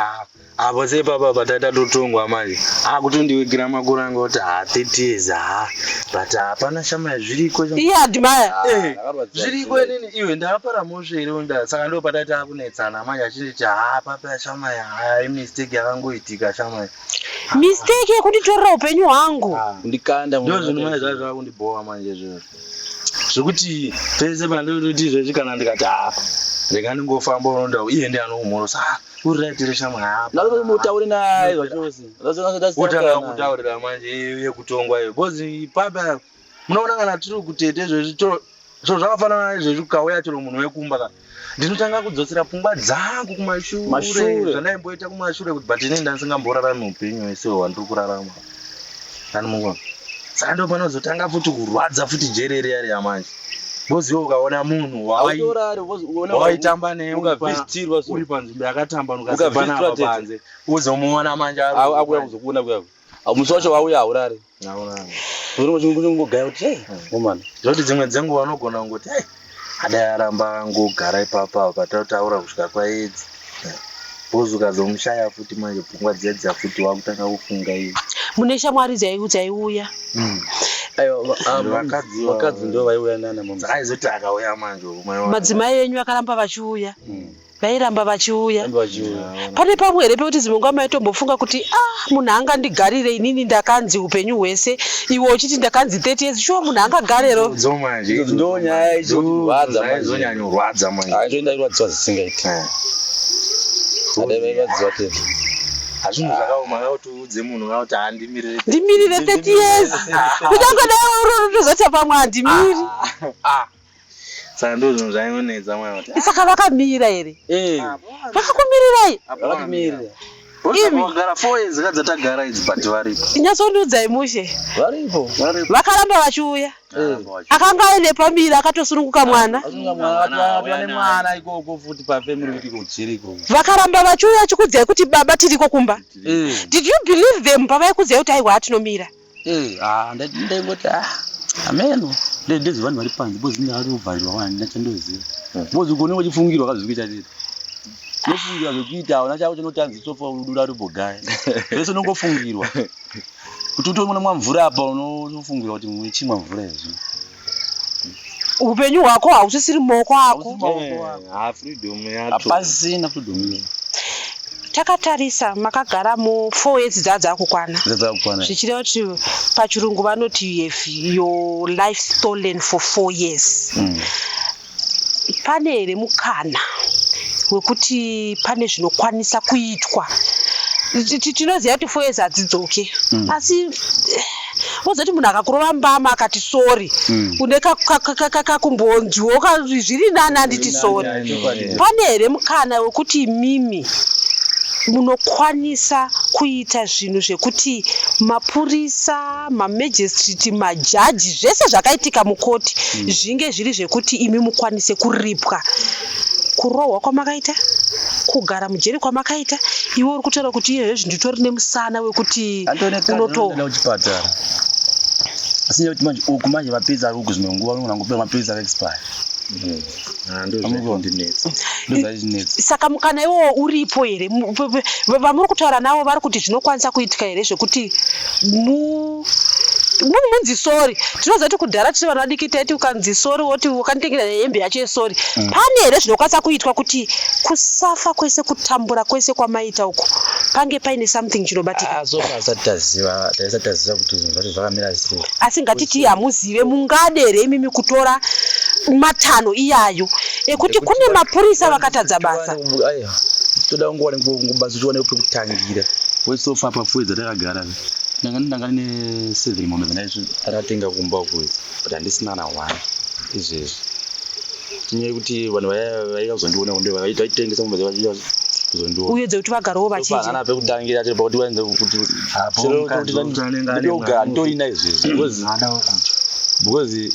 apo sei papa tatatotongwa manje kutondiwekera makuru anga kuti 30 years but hapana shama zviriko iye adhimaya zviriko inini iwe ndapara mhosva here saka ndo patati akunetsana manje achinditi papa shama mistake yakangoitika shama mistake yekunditorera upenyu hwangu kundikanda ndo zvinhu manje zvakundibhowa manje zviro zvokuti pese pandoti izvezvi kana ndikati ndikandingofamba unonda iye ndi anoumhorosa uriratire shama mutaure naye zvachose otanga kutaurira manje yekutongwa iyo bcause papa munoona kana tiri kutete izvezvi so zvakafanana izvezvi kukauya chero munhu wekumba kana ndinotanga kudzosera pfungwa dzangu kumashure zvandaimboita kumashure kuti but inini ndasingamborarami upenyu hwese hwandiri kurarama kanimungona. Saka ndo panozotanga futi kurwadza futi jerere yari yamanje bcause iwe ukaona munhu waitamba neye uri panzvimbo yakatambanuka sepanapa panze uzomuona manje akuya kuzokuona kuya musi wacho wauya haurari ngogaya kuti momana zvoti dzimwe dzenguva unogona kungoti adai aramba angogara ipapa patautaura kusvika kwaedzi bcause ukazomushaya futi manje pfungwa dzedza futi wakutanga kufunga iye. Mune shamwari dzaiuya vakadzi ndo vaiuya nana aizoti akauya manje madzimai enyu akaramba vachiuya vairamba vachiuya pane pamwe here pekuti zimunga maitombofunga kuti munhu angandigarire inini ndakanzi upenyu hwese iwe uchiti ndakanzi 30 years shuwa munhu angagarero ndo nyaya izonyanyarwadza manje aizondairwadziwa zisingaiti adaivairwadziwa te hazvinhu zvakaoma kuti munhu kuti ndimirire 30 years kutangodai urotozoti pamwe handimiri Saka ndo zvinhu zvaionedza mwana. Saka vakamira here? Vakakumirirai? Vakamirira. Vakagara 4 years dzatagara idzi but varipo. Nyatsondiudzai mushe. Varipo. Vakaramba vachiuya. Akanga aine pambiri akatosununguka mwana. Vane mwana ikoko futi pafamily kuti kuchiriko. Vakaramba vachiuya chikudzai kuti baba tiriko kumba. Did you believe them pavaikudzai kuti aiwa atinomira? Ndaingoti ameno. Ndezi vanhu vari panze bozi ndari kuvharirwa wani ndachandoziva. Bozi kuone wachifungirwa kazvikuita chete. Nofungira zvokuita auna chako chinotanzi sofa udura rubogaya. Zvese unongofungirwa. Kuti utoona mwamvura apa unofungira kuti muchimwa mvura izvi. Upenyu hwako hausisiri mumaoko ako. Freedom yacho. Hapasina freedom. Takatarisa makagara mu 4 years dzadzakukwana. Zvichireva kuti pachirungu vanoti your life stolen for 4 years. Pane here mukana wekuti pane zvinokwanisa kuitwa. Tinoziva kuti 4 years hadzidzoke. Asi wozoti munhu akakurova mbama akati sorry. Une kakumbonzwiwo zviri nani anditi sorry. Pane here mukana wekuti mimi munokwanisa kuita zvinhu zvekuti mapurisa, magistrate, majaji zvese zvakaitika mukoti zvinge zviri zvekuti imi mukwanise kuripwa. Kurohwa kwamakaita, kugara mujeri kwamakaita, iwe uri kutaura kuti izvezvi nditori nemusana wekuti unotochipatara. Asi kuti manje uku manje mapirizi ari kuzvimwe nguva unongopewa mapirizi akaexpire. Saka mukana iwo uripo here? Vamuri kutaura navo vari kuti zvinokwanisa kuitika here zvekuti munzi sorry. Tinoziva kuti kudhara tiri vanhu vadiki taiti ukanzi sorry woti wakanditengera hembe yacho yesori. Pane here zvinokwanisa kuitwa kuti kusafa kwese kutambura kwese kwamaita uku pange paine something chinobatika? Sofa asati taziva kuti zvinhu zvacho zvakamira sei. Asi ngatiti hamuzive mungade here imimi kutora matano iyayo ekuti kune mapurisa vakatadza basa. Toda kungowana ngubasa uchiona pekutangira. Wesofa pa4 dzatakagara. Ndanga ne 7 mombe ndakatenga kumba kuzi but handisina na 1 izvezvi. Tinyaya kuti vanhu vaikazondiona kunde vaitengesa mombe dzavachizondiona. Uyedze kuti vagarowo vachidya. Hapana pekutangira chero pakuti waenza kuti ndogara nditorina izvezvi. Because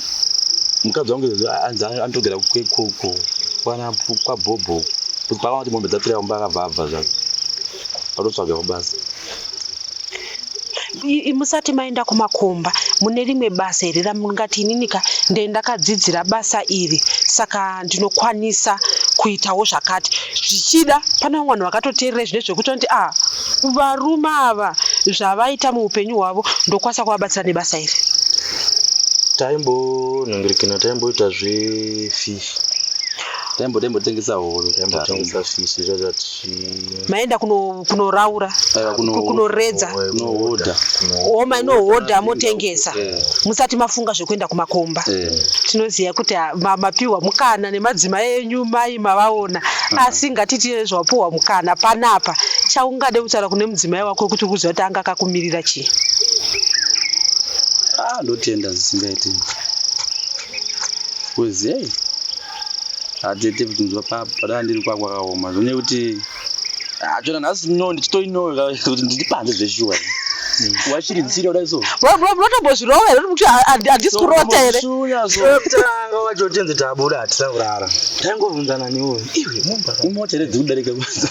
mukadzi wangu izvezvi anotogara kwekoko kwaBhobho. Kuti pakati mombe dzapera kumba akabva zvako. Patotsvaga basa. Musati maenda kumakomba mune rimwe basa here ramungati ininika ndakadzidzira basa iri saka ndinokwanisa kuitawo zvakati zvichida. Pane vanhu vakatoteerera zvine zvekuti kuti varume ava zvavaita muupenyu hwavo ndokwanisa kuvabatsira nebasa iri. Taimbonhingirikana taimboita zvefishi. Taimbotengesa horo, taimbotengesa fishi zvazvati maenda kunoraura, kunoredza, kunohodha. Mainohodha motengesa. Musati mafunga zvekuenda kumakomba. Tinoziva kuti mapiwa mukana nemadzimai enyu mai mavaona. Asi ngatiti zvapuwa mukana panapa chaungade kutaura kune mudzimai wako kuti kuziva kuti anga akakumirira chii? Ndotenda zvisingaiti. Kuzi atete kuti ndizwa padana ndiri kwakaoma zvine kuti chona nhasi ndichitorinoa kuti ndiri panze zveshuwa wachiri dzisiri kudai so unotambozvirova here kuti handisi kurota here? Tanga wachotenze tabuda hatisaurara taingovunzana newe iwe umota here dziri kudarika kwanza.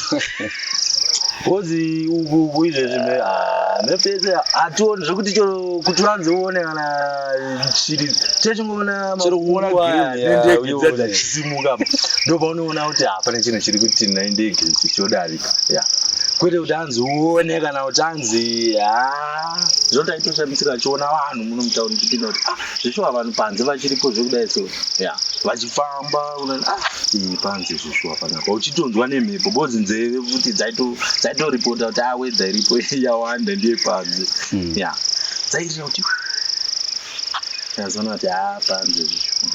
Kozi uku izvezvi mepese hationi zvekuti kuti vanzoone kana chiri techingoona ndege dzachisimuka ndopaunoona kuti hapane chinhu chiri kuti nai ndege chichodarika kwete kuti hanzione kana kuti hanzi zvotaitoshamisika chiona vanhu muno mutauni chipinda kuti zvishuwa vanhu panze vachiripo zvekudai so vachifamba unoona panze zvishuwa panapa uchitonzwa nemhepo bodzi nzeve kuti dzaitoripota kuti wedza iripo yawanda ndiye panze dzairira kuti yazoona kuti panze zvishuwa.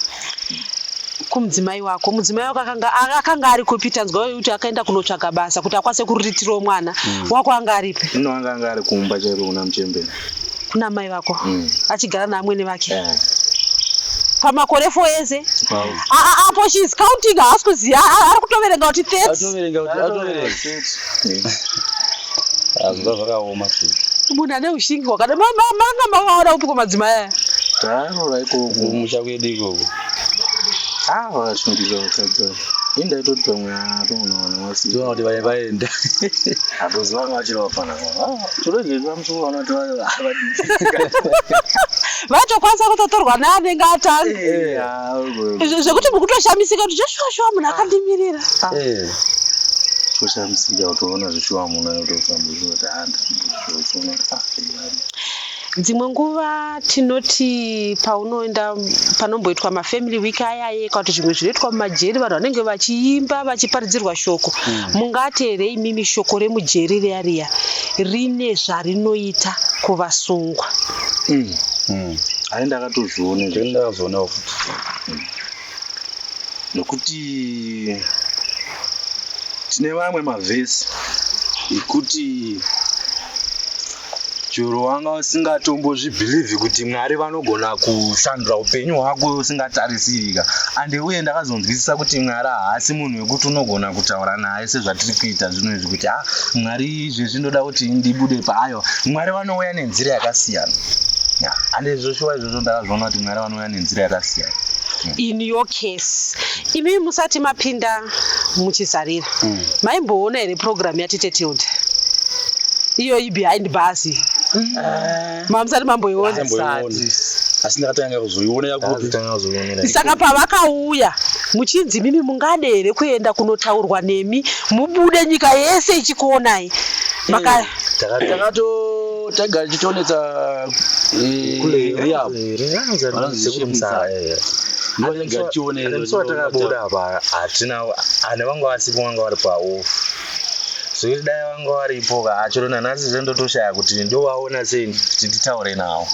Kumudzimai wako akanga ari kupi? Tanzwa kuti akaenda kunotsvaga basa kuti akwanise kuriritirawo mwana wako anga aripi? Anga ari kumba chaiko kuna Muchembere kuna mai vako achigara naamwene vake. pamakore 4 ese apo she's counting haasi kuziva ari kutoverenga kuti 30 munhu ane ushingi hwakada manga makaona upi kwamadzimai aya taarora ikoko musha kwedu ikoko vakashungisa vakadza indaitoti pamwe atoona kuti vane vaenda hatoziva vachiri vafanana chorozvevamusoona kuti vatokwanisa kutotorwa neanenge atanga zvekuti mukutoshamisika kuti zveshuwa munhu akandimirira toshamisika kutoona zveshuwa munhu ayotofamba dzimwe nguva tinoti paunoenda panomboitwa mafamily week aya kana kuti zvimwe zvinoitwa mumajeri vanhu vanenge vachiimba vachiparidzirwa shoko mungati here imimi shoko remujeri riya rine zvarinoita kuvasungwa ai ndakatozvionawo nokuti tine vamwe mavhesi ekuti chero wanga usingatombozvibhilivhi kuti Mwari vanogona kushandura upenyu hwako usingatarisirika ande uye ndakazonzwisisa kuti Mwari haasi munhu wekuti unogona kutaura naye sezvatiri kuita zvino izvi kuti Mwari izvezvi ndoda kuti ndibude payo. Mwari vanouya nenzira yakasiyana ande zvoshuwa izvozvo ndakazviona kuti Mwari vanouya nenzira yakasiyana. In your case imi musati mapinda muchizarira maimboona here program yatete Tilda iyo behind bus mamusati mamboiona asi ndakatanga kuzoiona yakupi saka pavakauya muchinzi mimi mungade here kuenda kunotaurwa nemi mubude nyika yese ichikuonai tagara tichionetsa takabuda apa hatina ane vanga vasipo vanga vari paofu zvekuti dai vanga varipo kachirona nhasi zvendotoshaya kuti ndovaona sei kuti nditaure navo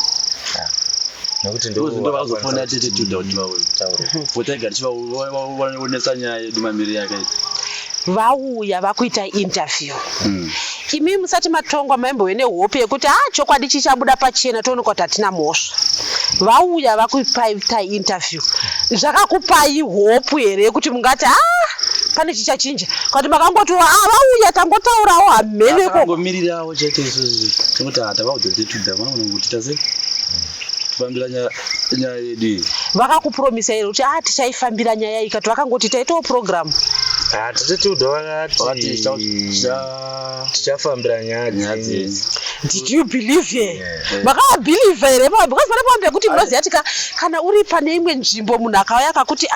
nekuti ndovazofona tete Tilda kuti votagara tivaonesa nyaya yedu mamiriro yakaita vauya vakuita interview imi musati matongwa maimbowe nehope yekuti chokwadi chichabuda pachena toonekwa kuti hatina mhosva vauya vakuita interview zvakakupai hope here kuti mungati pane chichachinja kuti makangoti vauya tangotaurawo hamheneko chete isusu tongoti hatavaudza Tilda vanoona kuti tase tifambira nyaya yedu vakakupromisa here kuti tichaifambira nyaya iyi kati vakangoti taitawo program tete Tilda vakati tichafambira nyaya dzenzi. Did you believe here? Vakabelieve here because vanapamba kuti munoziva kuti kana uri pane imwe nzvimbo munhu akauya akakuti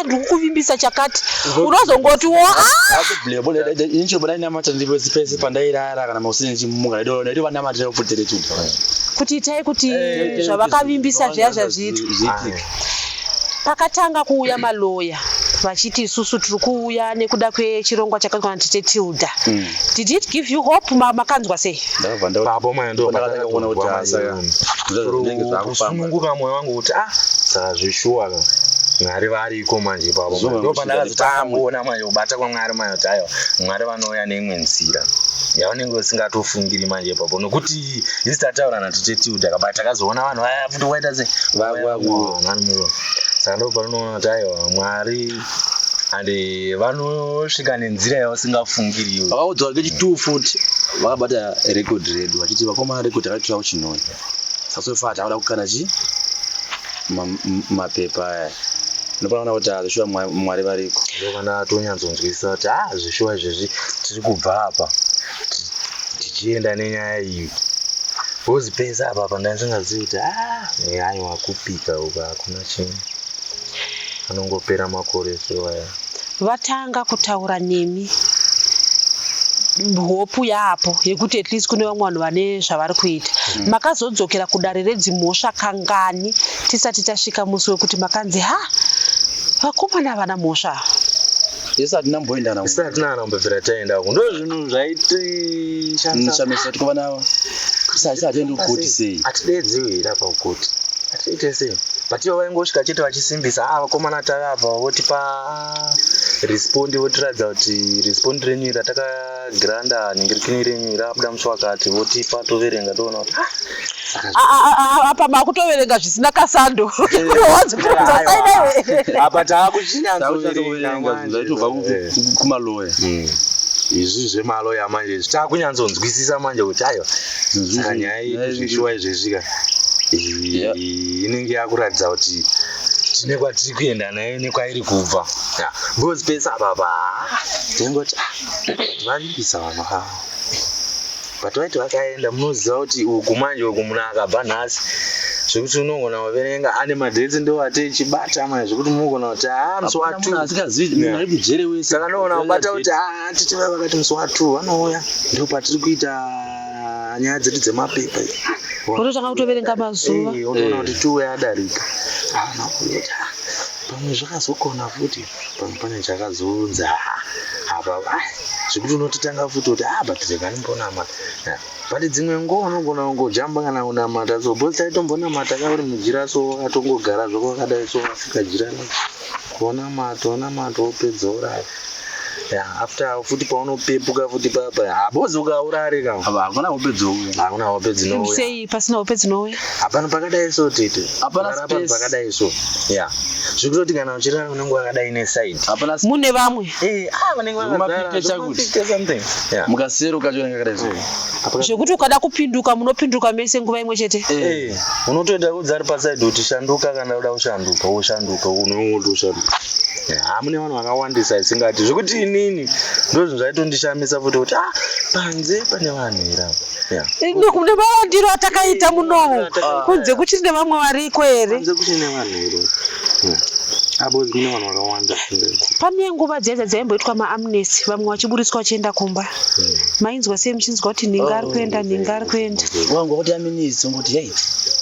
ndikukuvimbisa chakati unozongotiwo inchobanainamata ndipesi pandairara kana mausini chimuka ndaiti vanamatira kuputere Tilda kuti itai kuti zvavakavimbisa zviya zvazviitwa. Pakatanga kuuya maloya vachiti isusu tiri kuuya nekuda kwechirongwa chakaitwa naTete Tilda. Did it give you hope? Makanzwa sei? Papo ndo kusununguka mwoyo wangu kuti saka zvishuwa Mwari variko manje papo ndo pandakazotangoona manje kubata kwaMwari manje kuti aiwa Mwari vanouya neimwe nzira yavanenge usingatofungiri manje papo nokuti isi tataura naTete Tilda kabata takazoona vanhu vaya futi waita sei saka ndo paunoona kuti aiwa Mwari ande vanosvika nenzira yausingafungiriwo. Vakaudzwa kechituu futi vakabata record redu vachiti vakoma record akaitirawo chinoi sasofa tavada kukana mapepa aya nopanoona kuti zveshuwa Mwari variko ndokana tonyadzonzwisisa kuti zveshuwa izvezvi tiri kubva apa tichienda nenyaya iyi wozipesa apa pandasingazivi kuti aiwa kupika uka hakuna chinhu anongopera makore sewaya. Vatanga kutaura nemi hopu yapo yekuti at least kune vamwe vanhu vane zvavari kuita makazodzokera kudare redzimhosva kangani tisati tasvika musi wekuti makanzi vakomana vana mhosva isi hatina kumbobvira taendako ndo zvinhu zvaitishamisa tikovanava isi hatiendi kukoti sei hatidedziwe here apa kukoti hatiite sei but ivo vaingosvika chete vachisimbisa vakomana takabva votipa respond votiradza kuti respond renyu ratakagiranda ningirikini renyu rabuda musi wakati votipa toverenga toona kuti apa makutoverenga zvisina kasando apa taakuchinyanzoverenga zvaitobva kumaloya izvi zvemaloya manje takunyanzonzwisisa manje kuti aiwa saka nyaya yezvishuwa izvezvika inenge yakuratidza kuti tine kwatiri kuenda nayo nekwairi kubva because pesa baba tengoti varimbisa vanhu ava but vaiti vakaenda munoziva kuti uku manje uku munhu akabva nhasi zvekuti unogona kuverenga ane madhetsi ndo atechibata manje zvekuti munogona kuti musi wa2 saka nogona kubata kuti titiva vakati musi wa2 vanouya ndo patiri kuita nyaya dzedu dzemapepa kutotanga kutoverenga mazuva unoona kuti 2 yadarika pamwe zvakazokona futi pamwe pane chakazonza apa zvekuti unototanga futi kuti batireka nimbonamata but dzimwe nguva unogona kungojamba kana kunamata so bosi taitombonamata kauri mujira so wakatongogara zvako wakadai so wasvika jira onamata wopedza uraya after futi paunopepuka futi papa habozi ukaurare kama hakuna hopedzi nouya sei pasina hopedzi nouya hapana pakadai so tete hapana space pakadai so zvekutoti kana uchirara unenge wakadai neside mune vamwe vanenge vakazara mukasero kachonenge kadai so zvekuti ukada kupinduka munopinduka mese nguva imwe chete unotoenda kudzari paside kuti shanduka kana uda kushanduka woshanduka unotoshanduka mune vanhu vakawandisa isingati zvekuti inini ndozvinhu zvaitondishamisa futi kuti panze pane vanhu ira kune mawandiro atakaita munomu kunze kuchiri nevamwe variko here panze kuchiri nevanhu here abozi kune vanhu vakawanda pane nguva dzedza dzaimboitwa maamnesty vamwe vachiburiswa vachienda kumba mainzwa sei muchinzwa kuti ninga ari kuenda wanga kuti amnesty ngoti hey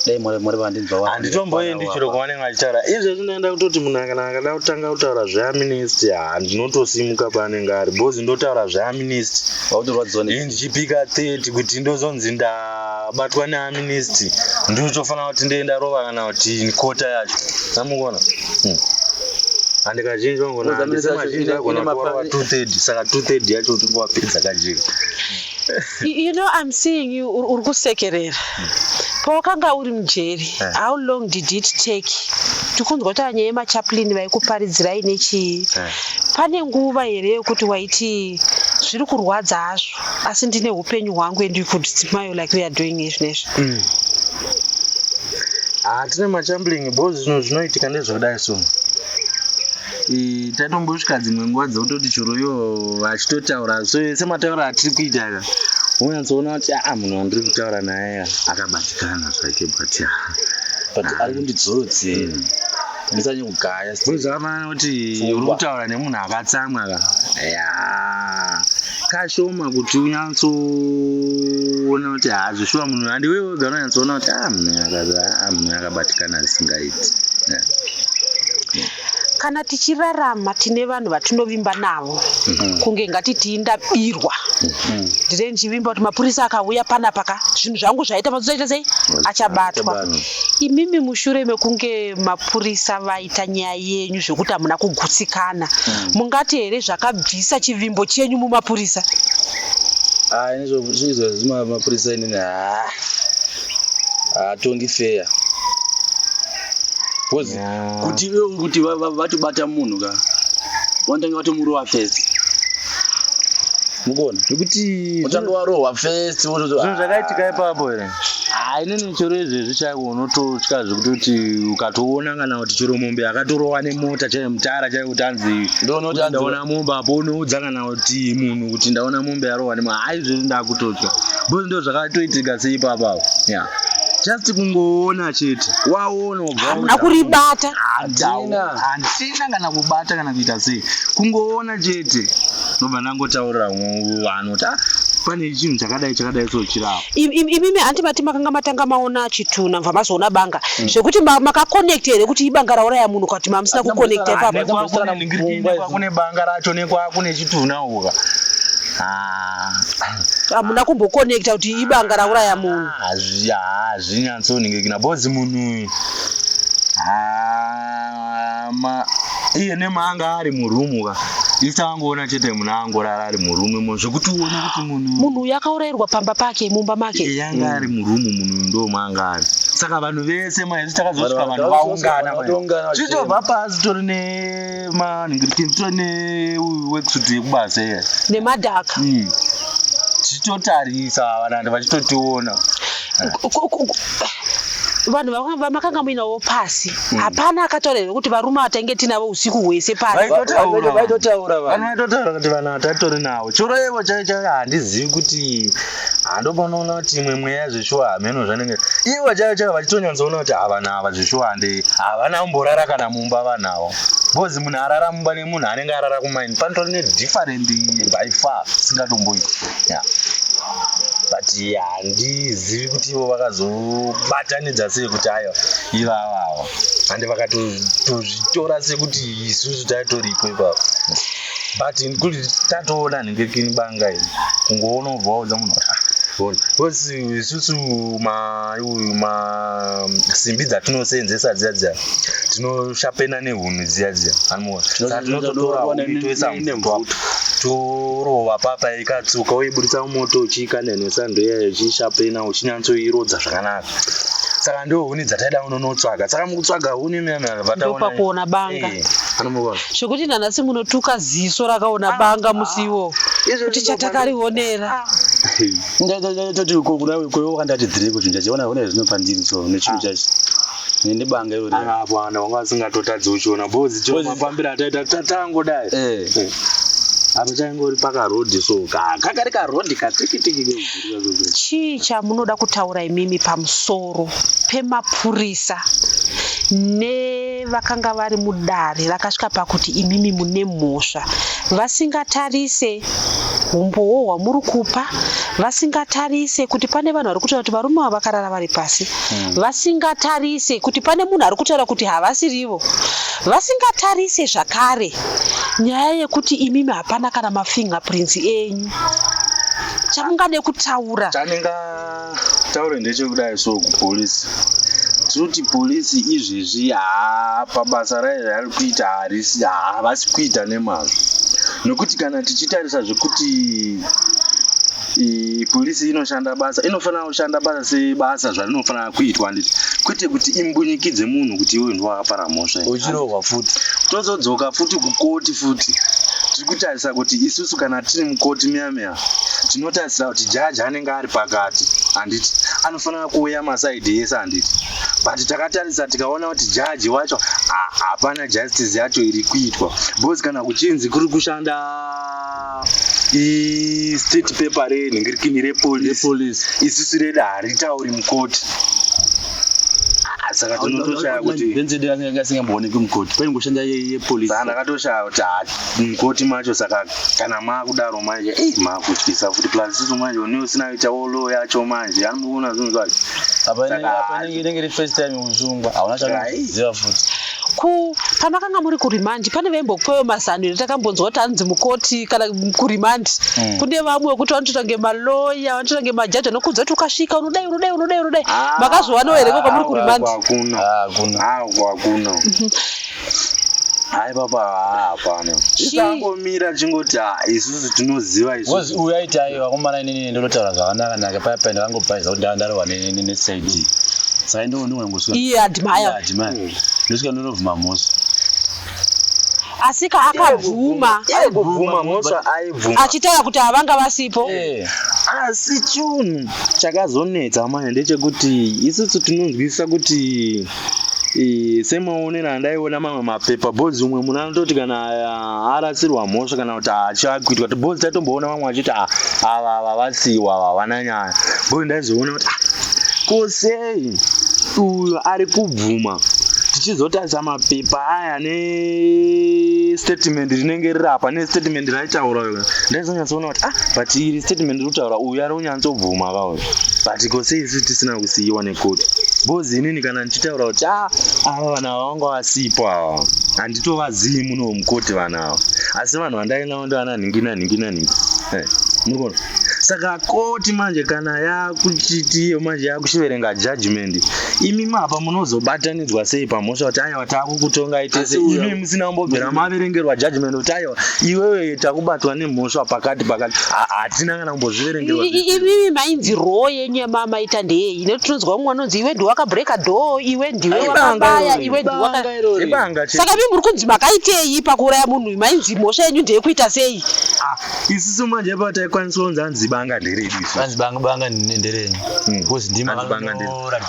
dai muri vandinzwa handitomboendi chiro kwavanenge vachitaura izvezvi ndaenda kutoti munhu kana akada kutanga kutaura zveamnesty handinotosimuka paanenge ari bhozi ndotaura zveamnesty ndichipika 30 kuti ndozonzi ndabatwa neamnesty ndinotofanira kuti ndienda rova kana kuti kota yacho namukona handikazhinji vangonaaazhinji agona kuvarwa 2/3 saka 2/3 yacho tingowapedza kajeka You know, I'm seeing you uri kusekerera pawakanga uri mujeri. How long did it take? Tikunzwa kuti nyaya yemachaplain vaikuparidzirai nechi. Pane nguva here yekuti waiti zviri kurwadza hazvo asi ndine upenyu hwangu and you could smile like we are doing izvi nezvi. Tine machaplain bozi zvinoitika ndezvakadai so. Tatombosvika dzimwe nguva dzekutoti choroyo achitotaura so semataura atiri kuita aka unatsoona kuti munhu wandiri kutaura naye akabatikana zvake but ari kundidzodze ndisanye kugaya zvakafanana kuti uri kutaura nemunhu akatsamwa kashoma kuti unyatsoona kuti zvishuwa munhu handiwe wega unonyatsoona kuti munhu akabatikana zvisingaiti. Kana tichirarama tine vanhu vatinovimba navo kunge ngatiti ndabirwa ndire ndichivimba kuti mapurisa akauya panapa zvinhu zvangu zvaita mazoita sei achabatwa. Imimi mushure mekunge mapurisa vaita nyaya yenyu zvekuti hamuna kugutsikana mungati here zvakabvisa chivimbo chenyu mumapurisa? Izvo mapurisa inini hatongi fair kuti vatibata munhu ka vanotanga vatomurova first mukona nekuti utanga warohwa first zvinhu zvakaitika ipapo here inini chero izvezvi chaiko unototya zvekutoti ukatoona kana kuti chero mombe akatorowa nemota chaiyo mutara chaiyo kuti anzi ndaona mombe apo unoudza kana kuti munhu kuti ndaona mombe yarohwa nemota izvezvi ndakutotya bozi ndo zvakatoitika seipapapo just kungoona chete waona hamuna kuribata handina kana kubata kana kuita sei kungoona chete nobva ndangotaurira vanhu kuti pane chinhu chakadai so chirapo. Imimi handibati makanga matanga maona chituna mva mazoona banga zvekuti makakonekta here kuti ibanga rauraya munhu kuti mamusina kukonekta ipapo kune banga racho nekwakune chituna uka hamuna kumbokonekta kuti ibanga rauraya munhu hazvinyatsoningirikina bozi munhu iye nemaanga ari murumu ka isangoona chete munhu angorara ari murumu zvekuti uone kuti munhu yakaurayirwa pamba pake mumba make yanga ari murumu munhu ndo maanga ari saka vanhu vese maizvi takazosvika vanhu vaungana zvitobva pasi tori nemanhingirikini tori neweksuit yekubasa nemadhaka tichitotarisa vanhu vachitotiona vanhu vamakanga muinawo pasi hapana akataura kuti varume vatange tinavo usiku hwese pasi vaitotaura kuti vanhu vatatori navo choroevo chaicho handizivi kuti handopanoona kuti imwe mweya yazvishuwa hameno zvanenge ivo chaicho vachitonyatsoona kuti vanhu ava zvishuwa havana kumborara kana mumba vanhu avo bhozi munhu arara mumba nemunhu anenge arara kumaini panotori nedifferent by far singatomboiti but handizivi kuti ivo vakazobatanidza sei kuti aiwa ivavavo hande vakatozvitora sekuti isusu taitoripo ipapo but kuti tatoona nhingekini banga iri kungoona ubvaudza munhu kuti isusu simbi dzatinosenzesa dziya tinoshapena nehunu dziya tinototora huni toisa mumvura torova papa ikatsuka uibudisa mumoto uchiikanda nesando iyayo uchishapena uchinyatsoirodza zvakanaka saka ndo huni dzataida unonotsvaga saka mukutsvaga huni ndopakuona banga zvokuti nanhasi munotuka ziso rakaona banga musiwo kuti chatakarionera toti wakandati dhiri kuti ndachiona hune zvinopandiri so nechinhu chacho nebanga iroapo ana wanga asingatotadzi uchiona bhozi chomapambira ataita tatangodai apa chaingori pakarodhi so kakari karodhi katikitiki chii chamunoda kutaura imimi pamusoro pemapurisa nevakanga vari mudare rakasvika pakuti imimi mune mhosva vasingatarise umbowo hwamuri kupa vasingatarise kuti pane vanhu vari kutaura kuti varume ava vakarara vari pasi vasingatarise kuti pane munhu ari kutaura kuti havasirivo vasingatarise zvakare nyaya yekuti imimi hapana kana mafingerprints enyu chamungade kutaura chaningataure ndechekudai so kupolisi tinoti polisi izvezvi pabasa rayo vari kuita havasi kuita nemazvo nokuti kana tichitarisa zvekuti polisi inoshanda basa inofanira kushanda basa sebasa zvarinofanira kuitwa nditi kwete kuti imbunyikidze munhu kuti iwe ndiwakapara mhosva uchirohwa futi tozodzoka futi kukoti futi tiri kutarisa kuti isusu kana tiri mukoti miyamiya tinotarisira kuti jaji anenge ari pakati handiti anofanira kuuya masaidhi ese handiti but takatarisa tikaona kuti jaji wacho hapana justice yacho iri kuitwa bhozi kana kuchinzi kuri kushanda state paper renhingirikini repolisi isusu reda haritauri mukoti saka tinotoshaya kuti benzede asingamboonekwi mukoti paingoshanda yepolisi ndakatoshaya kuti mukoti macho saka kana maakudaro manje maakutyisa futi plus isusu manje une usina kuita wolo yacho manje anomuona zvinhu zvacho apa inenge iri first time usungwa hauna chanoziva futi pamakanga muri kurimandi pane vaimbokupewo mazano etakambonzwa kuti anzi mukoti kana kurimandi kune vamwe wekuti vanotoita ngemaloya vanotoita ngemajaji anokudza kuti ukasvika unodai makazovanawo here kwamuri kurimandi hakuna hai papa hapana isangomira chingoti isusu tinoziva isusu uyaiti ai vakomana inini ndinotaura zvakanaka paya paya ndakangopaiza kuti ndarohwa nesaidi saka ndonongosvika iye adhimaya ndosvika ndonovhuma mhosva asika akabvuma mhosva aibvuma achitaura kuti havanga vasipo asi chinhu chakazonetsa manje ndechekuti isusu tinonzwisisa kuti semaonero andaiona mamwe mapepa bhodzi umwe munhu anototi kana arasirwa mhosva kana kuti achakuitwa kuti bhodzi taitomboona vamwe vachiti ava vasiwa ava havana nyaya bhodzi ndaizoona kuti kosei uyu ari kubvuma tichizotarisa mapepa aya nestatement rinenge riri apa nestatement raitaura ndaizonyatsoona kuti but iri statement rikutaura uyu ari kunyatsobvuma kauyu but kosei isu tisina kusiyiwa nekoti bhozi inini kana ndichitaura kuti ava vanhu ava vanga vasipo ava handitovazivi muno mukoti vanhu ava asi vanhu vandainavo ndovana nhingina murikona saka koti manje kana yakuchitiyo manje yakuchiverenga judgment imi mapa munozobatanidzwa sei pamhosva kuti aiwa takukutonga itese imi musina kumbobvera maverengerwa judgment kuti aiwa iwewe takubatwa nemhosva pakati hatina kana kumbozviverengerwa. Imi mainzi roho yenyu yamamaita ndeyei netinonzwa umwe anonzi iwe ndiwe wakabreka door iwe ndiwe wakabaya iwe ndiwe saka imi muri kunzi makaitei pakuuraya munhu mainzi mhosva yenyu ndeyekuita sei? Isusu manje pataikwanisa kunzi anzi banga nderedu banga nderenyu because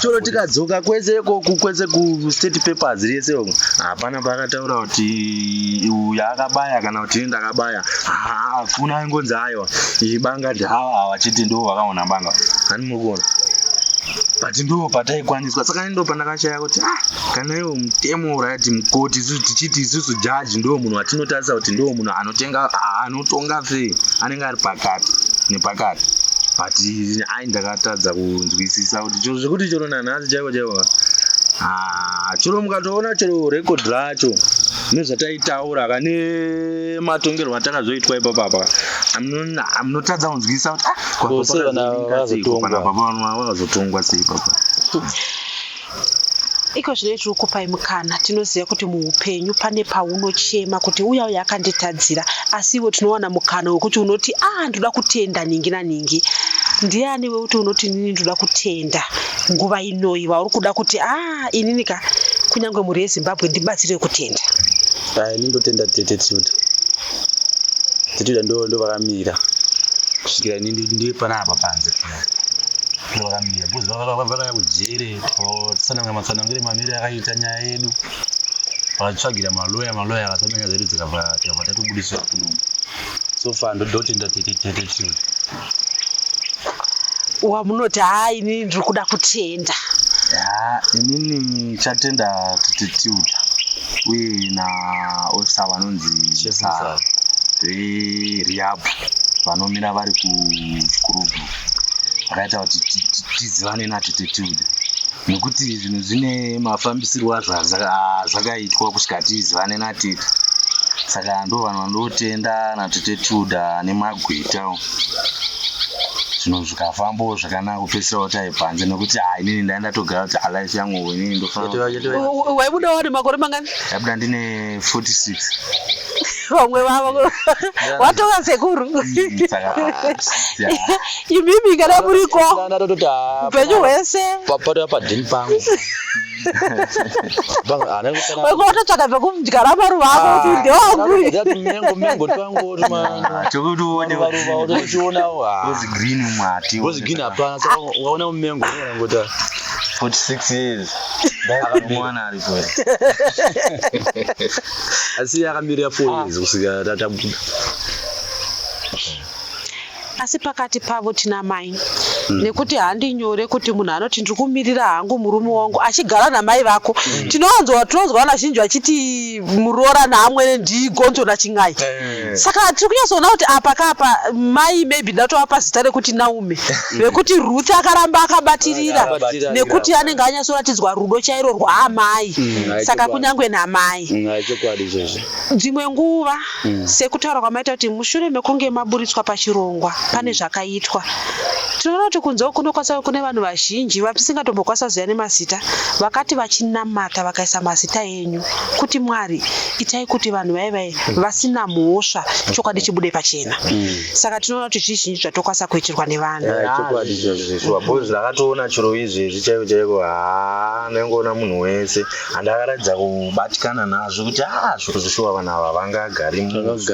choro tikadzoka kwese kustate papers rese uko hapana pakataura kuti uyu akabaya kana kuti ndakabaya hakuna aingonzi aiwa ibanga ndava vachiti ndo vakaona banga hani mukuona but ndo pataikwaniswa saka ndo pandakashaya kuti kana iwo mutemo urati mukoti isusu tichiti isusu jaji ndo munhu watinotarisa kuti ndo munhu anotonga sei anenge ari pakati nepakati but ndakatadza kunzwisisa kuti chiro zvekuti choro nanhasi chaiko choro mukatoona chero record racho nezvataitaura kane matongerwo atakazoitwa ipapapa munotadza kunzwisisa kuti vakazotongwa sei papa. Iko zvine tiri kupai mukana tinoziva kuti muupenyu pane paunochema kuti uya akanditadzira asi iwe tinowana mukana wekuti unoti ndoda kutenda ningi naningi. Ndiani wekuti unoti nini ndoda kutenda nguva inoyi wauri kuda kuti ininika kunyange muri yeZimbabwe ndibatsire kutenda? Ini ndotenda attitude ndo vakamira kusvikira ndi panapa panze vakamira bhuzi vakaya kujere tsanangire mamiri akaita nyaya yedu vatsvagira maloya akatonanya zedu tikabva tatobudiswa kuno so far ndotenda attitude. Wamunoti inini ndiri kuda kutenda? Inini chatenda attitude uye naofisa vanonzi rehab vanomira vari kuchikurubu vakaita kuti tizivane attitude nekuti zvinhu zvine mafambisirwo azvo zvakaitwa kusvika tizivane natete saka ndo vanhu vandotenda attitude nemagweta zvinhu zvikafambawo zvakanaka kupedzisira kuti aipanze nekuti inini ndatogara kuti life yangu inini ndofanira. Waibuda wari makore mangani? Ndaibuda ndine 46. Vamwe vavo watonga sekuru imimi kana muriko upenyu hwese padhini pangu wakototsvaka zvekudyara maruva ako kuti ndewangu twangu green hapana waona mumengo ngota 46 years ndakamwana ari kwa asi akamirira 4 years kusika tatabuda. Asi pakati pavo tina mai nekuti handinyore kuti munhu anoti ndiri kumirira hangu murume wangu achigara namai vako tinonzwa vazhinji vachiti muroora naamwene ndigonzo nachin'ai saka tiri kunyatsoona kuti apa kapa mai maybe ndatovapa zita rekuti Naume rekuti Ruth akaramba akabatirira nekuti anenge anyatsoratidzwa rudo chairo rwaamai saka kunyange namai dzimwe nguva sekutaura kwamaita kuti mushure mekunge maburitswa pachirongwa pane zvakaitwa tinoona kuti kunzewo kunokwanisa kune vanhu vazhinji vasingatombokwasa ziva nemazita vakati vachinamata vakaisa mazita enyu kuti Mwari itai kuti vanhu vaivai vasina mhosva chokwadi chibude pachena saka tinoona kuti zvizhinji zvatokwanisa kuitirwa nevanhu bhozi rakatoona chiro izvezvi chaiko ndangoona munhu wese handakaratidza kubatikana nazvo kuti zviro zveshuwa vanhu ava vangagari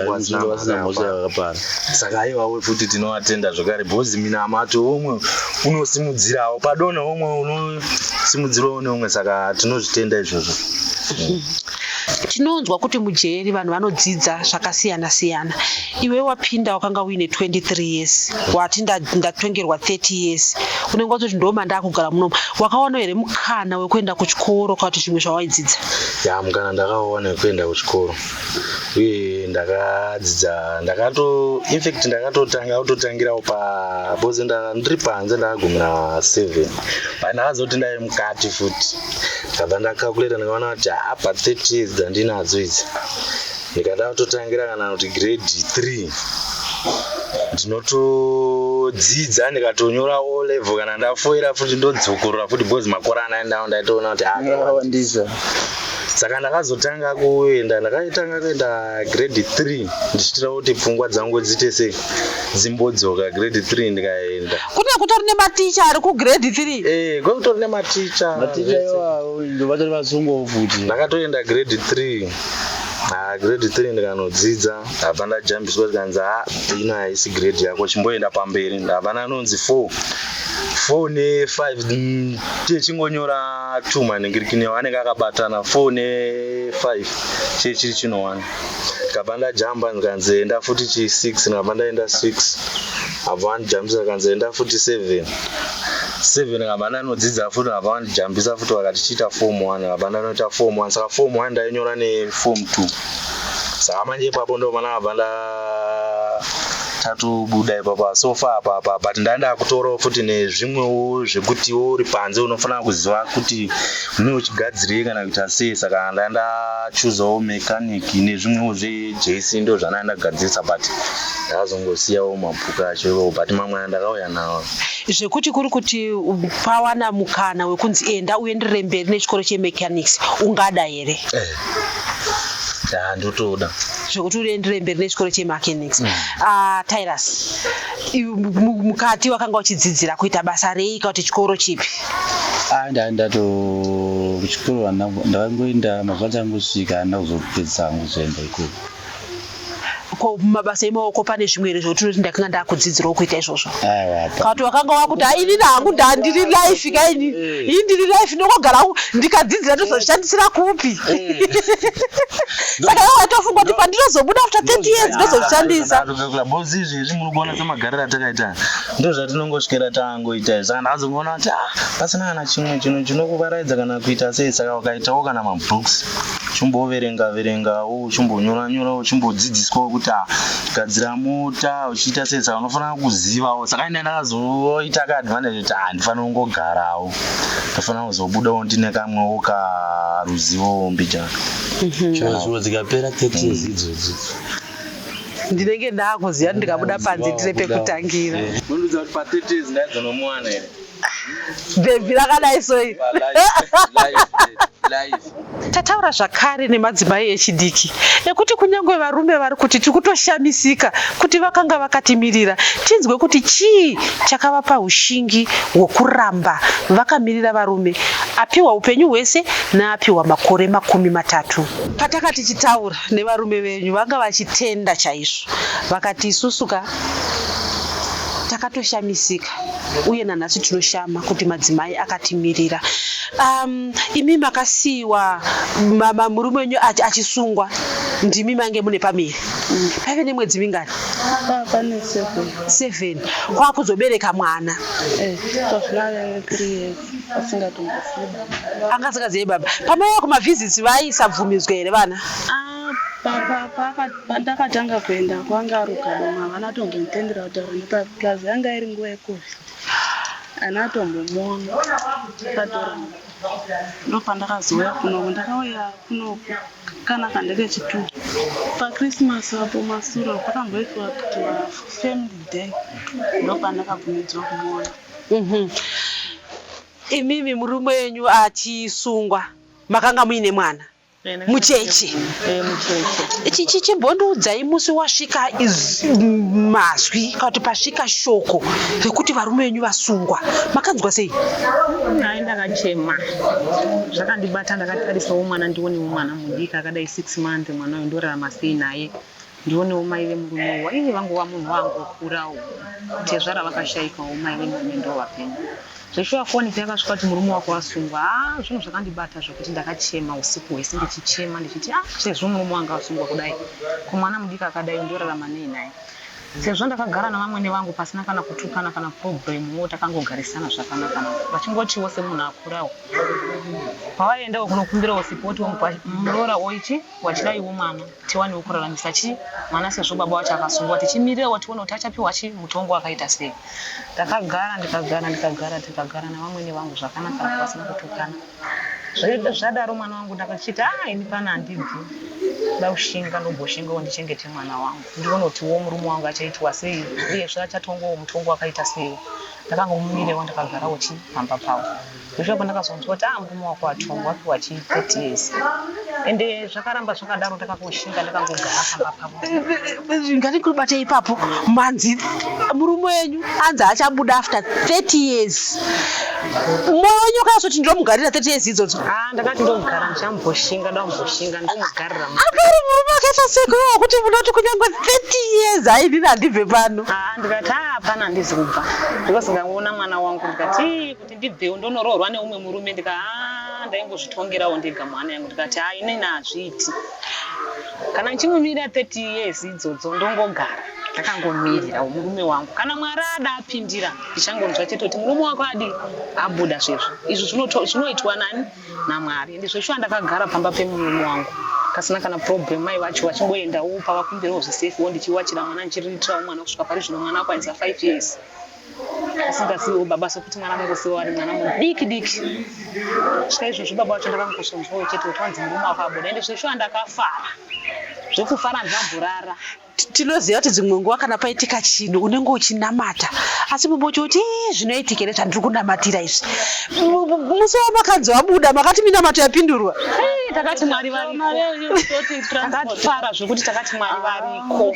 vasina mhosva yakapara saka aiwawe futi tinovatenda zvakare bhozi mina amati umwe unosimudzirawo padona umwe unosimudzirawo neumwe saka tinozvitenda izvozvo. Tinonzwa kuti mujeri vanhu vanodzidza zvakasiyana siyana. Iwe wapinda wakanga uine 23 years wati ndatongerwa 30 years unenge wazoti ndoma ndakugara muno wakaona here mukana wekuenda kuchikoro kuti zvimwe zvawaidzidza? Mukana ndakaona wekuenda kuchikoro uye ndakadzidza ndakatotanga kutotangirawo pabozi ndiri panze ndakagumira 7 pandakazoti ndai mukati futi kabva ndakakuleta ndikaona kuti pa 30 years dzandinadzo idzi ndikada kutotangira kana kuti grade 3 ndinoto ndakatodzidza ndikatonyora O level kana ndafoira futi ndodzokorora futi because makore anaenda ndaitoona kuti ndisa saka ndakazotanga kuenda grade 3 ndichitira kuti pfungwa dzangu dziite sei dzimbodzoka grade 3 ndikaenda kune kutori nematicha ari kugrade 3 kwekutori nematicha iwawo ndovatori vasungu futi ndakatoenda grade 3 grade 3 ndikanodzidza ndabva ndajambiswa tikanzi ino haisi grade yako chimboenda pamberi ndabva nanonzi 4 ne5 techingonyora 2 maningirikini anenge akabatana 4 ne5 chechiri chino 1 ndikabva ndajamba ndikanzi enda futi chi6 ndikabva ndaenda 6 abva ndijambisa ndikanzi enda futi 7 ndikabva ndanodzidza futi ndabva ndijambisa futi vakati chiita form 1 ndikabva ndanoita form 1 saka form 1 ndainyora neform 2 saka manje ipapo ndo ndakabva tatobuda ipapo sofa apa but ndaenda kutorawo futi nezvimwewo zvekuti uri panze unofanira kuziva kuti une uchigadzirei kana kuita sei saka ndaenda chuzawo mechanic nezvimwewo zveJC ndo zvanaenda kugadzirisa but ndakazongosiyawo mabhuku acho but mamwe ndakauya nawo zvekuti kuri kuti pawana mukana wekunzi enda uenderere mberi nechikoro chemechanics ungada here ndotoda zvekuti uenderere mberi nechikoro chemechanics Tyrus mukati wakanga uchidzidzira kuita basa rei kuti chikoro chipi ndato kuchikoro ndakangoenda mabasa angosvika anda kuzopedzisa kuzoenda ikoko ko mabasa emaoko pane zvimwe zvokuti ndakanga ndakudzidzirawo kuita izvozvo kuti wakanga wakuti ini nangu ndandiri life kaini ini ndiri life ndokogara ndikadzidzira ndozoshandisira kupi saka watofunga kuti pandinozobuda after 30 years ndozoshandisa bozi izvi muri kuona semagariro atakaita ndo zvatinongosvikira tangoita saka ndakazongoona kuti pasina kana chimwe chinhu chinokuvaraidza kana kuita sei saka wakaitawo kana mabooks chimboverengawo chimbonyoranyorawo chimbodzidziswawo kuti gadzira mota uchiita sei saka unofanira kuzivawo saka ine ndakazoita kaadvantage kuti handifanira kungogarawo ndofanira kuzobudawo ndine kamwewo karuzivo mbijana zviro dzikapera 30 years idzodzo ndinenge ndakuziva ndikabuda panze ndire pekutangira munudza kuti pa30 years ndaizonomuwana here bhebhi rakadai soi tataura zvakare nemadzimai echidiki ekuti kunyange varume vari kuti tiri kutoshamisika kuti vakanga vakatimirira tinzwe kuti chii chakavapa ushingi hwokuramba vakamirira varume apiwa upenyu hwese naapiwa makore 30 patakati tichitaura nevarume venyu vanga vachitenda chaizvo vakati isusuka takatoshamisika uye nanhasi tinoshama kuti madzimai akatimirira. Imi makasiwa murume wenyu achisungwa ndimi mange mune pamiri. Pave nemwedzi mingani? Pane 7. Kwakuzobereka mwana. 3 years asingatombofuda. Angasikazei baba. Pamwe kumavhizitsi vaisabvumidzwa here vana? Pandakatanga kuenda kwanga ari ukadoma vanatombonditendera kutaura nepaplazi yanga iri nguva yekovhidi anatombomuona katora ndopandakazouya kunoku ndakauya kunoku kana kandeke chitu pakrismas apo masuro pakamboitwa kuti family day ndopandakabvumidzwa kumuona. Imimi murume wenyu achisungwa makanga muine mwana mucheche. Ichi chimbondiudzai musi wasvika mazwi kuti pasvika shoko rekuti varume venyu vasungwa makanzwa sei? Hai, ndakachema zvakandibata. Ndakatarisawo mwana ndionewo mwana mudiki akadai 6 months mwana uyu ndorarama sei naye ndionewo mai vemurume iye vangova munhu wangokurawo tezvara vakashayikawo mai vemurume ndovapenya zveshuwa foni yakasvika kuti murume wako wasungwa. Zvinhu zvakandibata zvokuti ndakachema usiku hwese ndichichema ndichiti sezvo murume wanga wasungwa kudai kumwana mudiki akadai ndorarama nei naye. Sezvo ndakagara navamwene vangu pasina kana kutukana kana problem takangogarisana zvakanaka vachingotiwo semunhu akurawo pavaendawo kunokumbirawo sipoti murora oichi wachidaiwo mwana tiwanewo kuraramisa chi mwana sezvo baba wacho akasungwa tichimirirawo tione kuti achapiwa chi mutongo wakaita sei. Ndakagara tikagara navamwene vangu zvakanaka pasina kutukana. Zvadaro mwana wangu ndakachiti ini pana handibvi ndaushinga ndomboshinga ndichengete mwana wangu ndione kuti murume wangu achaitwa sei uyezve achatongowo mutongo wakaita sei. Ndakangomumirewo ndakagarawo chihamba pawo ndosvika pandakazonzwa kuti murume wako atongwa apiwa 30 years ende zvakaramba zvakadaro ndakangoshinga ndakangogara pamba pawo. Ngatikubate ipapo manzi murume wenyu anzi achabuda after 30 years. Mwoyo wenyu wakazoti ndomugarira 30 years idzodzo? Ndakati ndomugara ndichamboshinga ndamumboshinga ndomugarira. Akari murume akaita sekowo kuti munoti kunyangwe 30 years haidini handibve pano. Ndikati hapana handizi kubva ndikosingangoona mwana wangu ndikati kuti ndibvewo ndonoroorwa neumwe murume ndaingozvitongerawo ndega mwana yangu ndikati inini hazviiti kana ndichimumirira 30 years idzodzo ndongogara ndakangomirirawo murume wangu kana Mwari ada apindira ndichangonzwa chete kuti murume wako abuda zvezvo izvo zvinoitwa nani naMwari ende zveshuwa ndakagara pamba pemurume wangu kasina kana problem mai vacho vachingoendawo pavakumbirawo zvisefewo ndichiwachira mwana ndichiriritirawo mwana kusvika pari zvino mwana akwanisa 5 years asingasiwo baba sokuti mwana angosiwa ari mwana mudiki diki svika izvozvo baba vacho ndakangosonzwawo chete kuti wanzi murume wako abuda ende zveshuwa ndakafara zvekufara ndamborara. Tinoziva kuti dzimwe nguva kana paitika chinhu unenge uchinamata asi mumboti zvinoitika ere zvandiri kunamatira izvi musi wamakanzi wabuda makati minamato yapindurwa. Takati Mwari variko zvekuti takati Mwari variko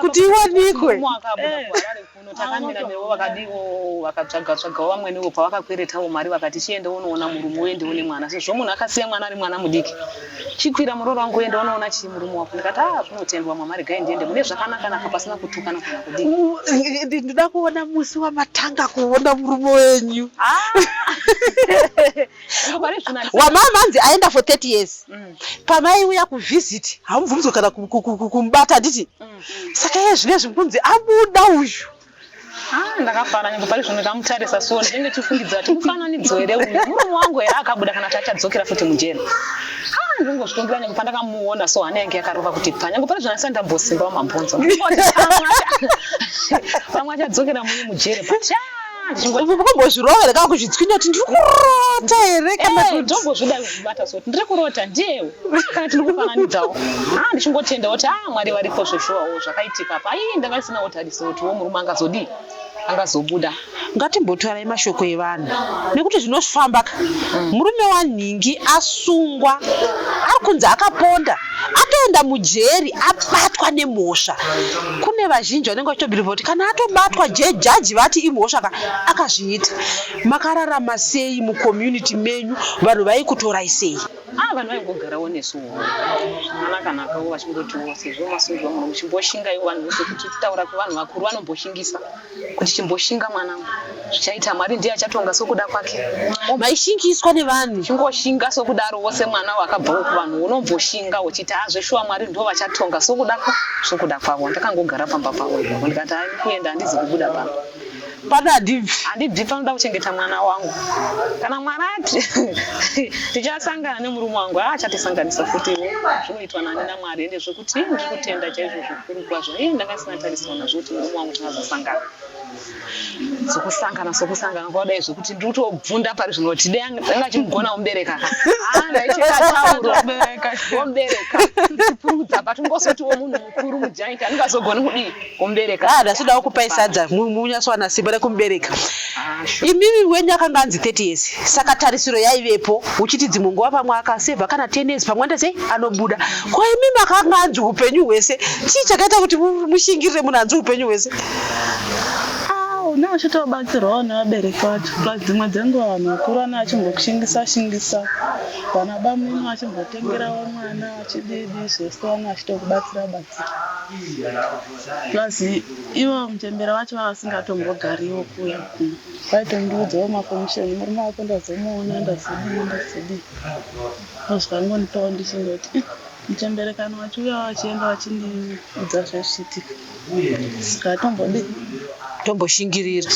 kuti iwanikwe takamirawo vakadiwo vakatsvaga vamweniwo pavakakweretawo mari vakati chiende unoona murume uende une mwana sezvo munhu akasiya mwana ari mwana mudiki chikwira muroro wangu uende unoona chii murume wako ndikati zvinotendwa mwamari gai ndiende mune zvakanaka pasina kutukana kana kudii. Ndinoda kuona musi wamatanga kuona murume wenyu wamama anzi aenda for 30 years pamaiuya kuvhiziti hamubvunzo kana kumubata handiti saka iye zvinezvi kunzi abuda uyu. Ndakafara nyange pari zvino ndamutarisa so ndinenge chifungidza kuti mufananidzo ere uyu murume wangu ere akabuda kana achadzokera futi mujeri. Ndingozvitombira nyange pandakamuona so hana yange yakarova kuti panyange pari zvino ndambosimba mabhonzo pamwe achadzokera mujeri pacha ndingozvirovera kana kuzvitswinya kuti ndiri kurota ere kana kuti ndongozvida kuzvibata so ndiri kurota ndewe kana tiri kufananidzawo ndichingotendawo kuti Mwari varipo zveshuwawo zvakaitika pa ndakasina utariso kuti murume angazodii angazobuda. Ngatimbotarai mashoko evanhu nekuti zvinofamba murume wanhingi asungwa ari kunzi akaponda atoenda mujeri abatwa nemhosva. Kune vazhinji vanenge vachitobhirwa kuti kana atobatwa jaji vati imhosva akazviita. Makararama sei mucommunity menyu vanhu vaikutorai sei? Vanhu vaingogarawo nesu zvakanaka-nakawo vachingotiwo sezvo masungiwa munhu muchimboshingawo vanhu vose kuti titaura kuvanhu vakuru vanombosingisa kuti chimboshinga mwanangu zvichaita Mwari ndiye achatonga sokuda kwake. Maishingiswa nevanhu chingoshinga sokudaro wose mwana wakabvawo kuvanhu unomboshinga uchiti zveshuwa Mwari ndo vachatonga sokuda kwavo. Ndakangogara pamba pavo ndikati kuenda handizi kubuda pano pana handibvi panoda kuchengeta mwana wangu kana Mwari ati tichasangana nemurume wangu achatisanganisa futiwo zvinoitwa nani naMwari ende zvekuti ndiri kutenda chaizvo zvikuru kwazvo ndakasina tariswa nazvo kuti murume wangu tinazosangana sokusangana kwadai zvokuti ndiri kutobvunda pari zvinoti dai anga chimugona umubereka omubereka chipurudza patingosotiwo munhu mukuru mujainti andingazogoni kudii kumubereka ndasidawo kupai sadza munyaswana simba rekumubereka. Imimi wenyu akanga anzi 30 years saka tarisiro yaivepo uchiti dzimwe nguva pamwe akasevha kana 10 years pamwe ndase anobuda ko imimi akanga anzi upenyu hwese chii chakaita kuti mushingirire munhu anzi upenyu hwese? Unachitobatsirwawo nevabereki vacho plus dzimwe dzenguva vanhu vakuru vana vachimbokushingisa vana bamwe vachimbotengerawo mwana vachididi zvese vana vachitokubatsira plus ivo mutembera vacho vava vasingatombogariwo kuya kuno vaitondiudzawo makomishoni murume wako ndazomuona ndazodii ozvikangondipawo ndichingoti mutemberekano vachiuya vachienda vachindiudza zvezvichiitika saka tombodii tomboshingirira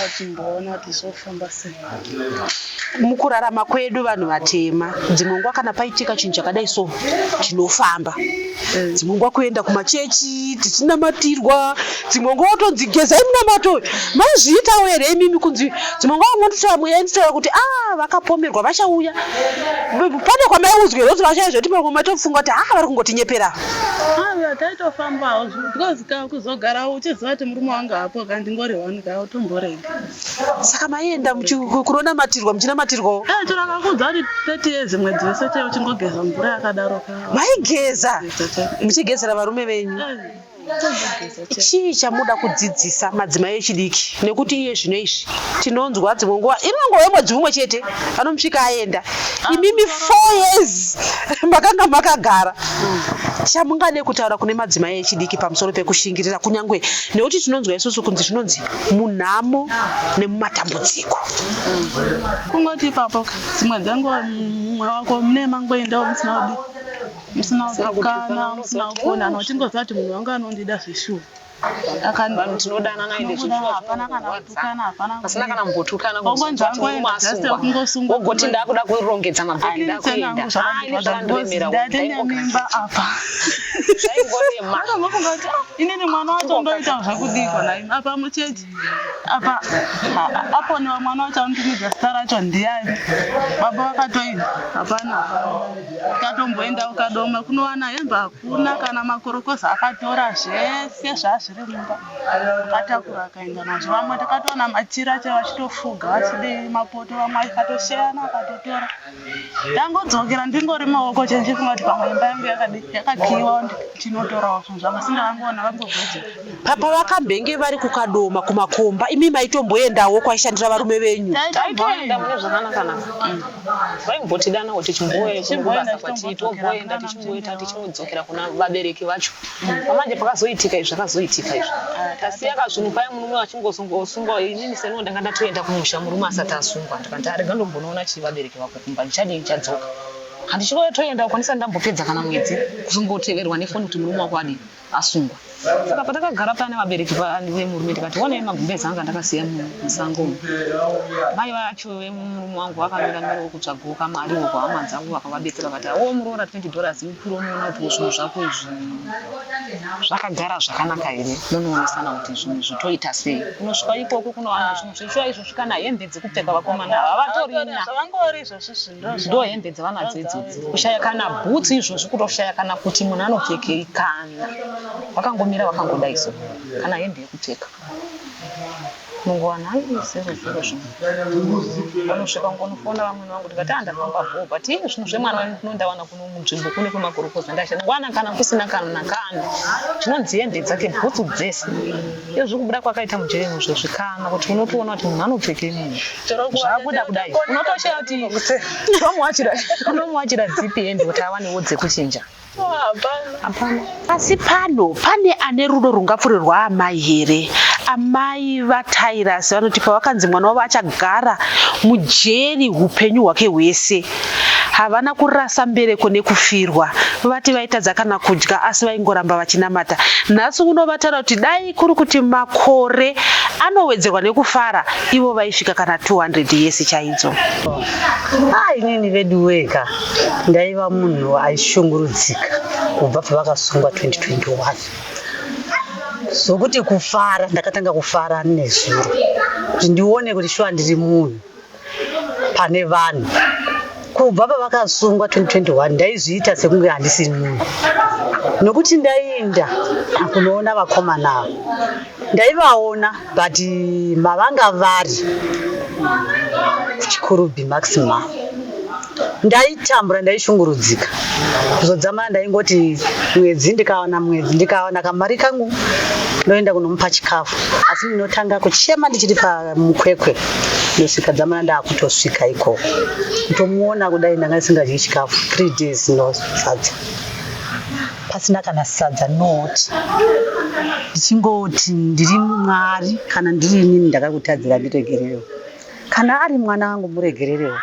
vachimboona kuti zvofamba sei. Mukurarama kwedu vanhu vatema dzimwe nguva kana paitika chinhu chakadai so chinofamba dzimwe nguva kuenda kumachechi tichinamatirwa, dzimwe nguva utonzi gezai munamato mazviitawo here imimi kunzi dzimwe nguva mwototaura muyainditaura kuti vakapomerwa vachauya pane kwamaiudzwe rozi vachaizvoti pamwe matofunga kuti vari kungotinyepera taitofambawo because kuzogara uchiziva kuti murume wangu hapo kandingorehwanika utomborega saka maienda kunonamatirwa muchinamatirwawo torakakudza kuti 30 years mwedzi wese chaiwo chingogeza mvura yakadaroka maigeza muchigezera varume venyu chii chamuda kudzidzisa madzimai echidiki nekuti iye zvino izvi tinonzwa dzimwe nguva imwe yemwedzi umwe chete anomusvika aenda imimi 4 years makanga makagara chamungade kutaura kune madzimai echidiki pamusoro pekushingirira kunyangwe nekuti tinonzwa isusu kunzi zvinonzi munhamo nemumatambudziko kungoti ipapo dzimwe dzenguva mumwe wako mune mangoendawo musina kukana musina kukona notingoziva kuti munhu wanga anondida zveshuwa vanhu tinodana naende zveshuwapasina kana mbotukana wogoti ndakuda kurongedza mabhegi ndakuenda mimba apa inini mwana wacho ndoita zvakudiko naimi apa muchechi apa aponiwa mwana wacho anotumidza zita racho ndiani baba vakatoina hapana katomboenda ukadoma kunowana hembe hakuna kana makorokoza akatora zvese zvazviri mumba akatakura akaenda nazvo vamwe takatoona machira chaivo vachitofuga vachide mapoto vamwe akatosheyana akatotora tangodzokera ndingori maoko chenjifunga kuti pamwe imba yangu yakakiiwa tinotorawo zvinhu zvavo singavangoona vangogweja papa vakambenge vari kukadoma kumakomba imi maitomboendawo kwaishandira varume venyu taitoenda mune zvakanakanaka vaimbotidanawo tichimboebasa kwati tomboenda tichimboita tichinodzokera kuna vabereki vacho pamanje pakazoitika izvi zvakazoitika izvi tasiyaka zvinhu paya murume vachingosungwa inini seniwo ndanga ndatoenda kumusha murume asati asungwa ndikati arega ndombonoona chii vabereki vako kumba ndichadii ndichadzoka handichitoenda kwanisa ndambopedza kana mwedzi kusungoteverwa nefoni kuti murume wako adii asungwa saka patakagara pane vabereki vemurume tikati onei magumbezi anga ndakasiya musango mai vacho vemurume wangu vakamira miri wokutsvagawo kamariwo kwahama dzangu vakavabetsera vakati muroora $20 ukuromuona kuti zvinhu zvako izvi zvakagara zvakanaka here munoonesana kuti zvinhu zvitoita sei unosvika ikoko kunowana zvinhu zveshuwa izvosvika nahembe dzekupfeka vakomana havatorina ndo hembe dzavanadzo idzodzi kushaya kana bhutsi izvozvi kutoshaya kana kuti munhu anopfekei kana vakangomira vakangodai so kana hembe yekupfeka mungowana zero zvino vanosvika ngonofonda vamweni vangu tikati andafamba bhobha tii zvinhu zvemwana wanondawana kuno munzvimbo kune kwemagorokoza ndashangwana kana kusina kana chinonzi hembe dzake bhutsu dzese iyo zviri kubuda kwakaita mujeremo zvezvikana kuti unotoona kuti munhu anopfekei munhu zvakuda kudai unotoshaya kuti unomuwachira dzipi hembe kuti awanewo dzekuchinja hapana asi pane ane rudo rungapfurirwa amai here amai vaTyrus vanoti pavakanzi mwana wavo achagara mujeri upenyu hwake hwese havana kurasa mbereko nekufirwa vati vaitadza kana kudya asi vaingoramba vachinamata nhasi uno vataura kuti dai kuri kuti makore anowedzerwa nekufara ivo vaisvika kana 200 yesi chaidzo inini vedu wega ndaiva munhu aishungurudzika kubva pavakasungwa 2021 sokuti kufara ndakatanga kufara nezuro kuti ndione kuti shuwa ndiri munhu pane vanhu kubva pavakasungwa 2021 ndaizviita sekunge handisi munhu nokuti ndaenda kunoona vakomana avo ndaivaona but mavanga vari kuchikuru bmaximum ndaitambura ndaishungurudzika kuzodzamana ndaingoti mwedzi ndikawana kamari kangu ndoenda kunomupa chikafu asi ndinotanga kuchema ndichiri pamukwekwe ndosvika dzamana ndaakutosvika ikoko ntomuona kudai ndanga ndisingadyi chikafu 3 days nosadza pasina kana sadza noti ndichingoti ndiri Mwari kana ndiri inini ndakakutadzira ndiregererewo kana ari mwana wangu muregererewo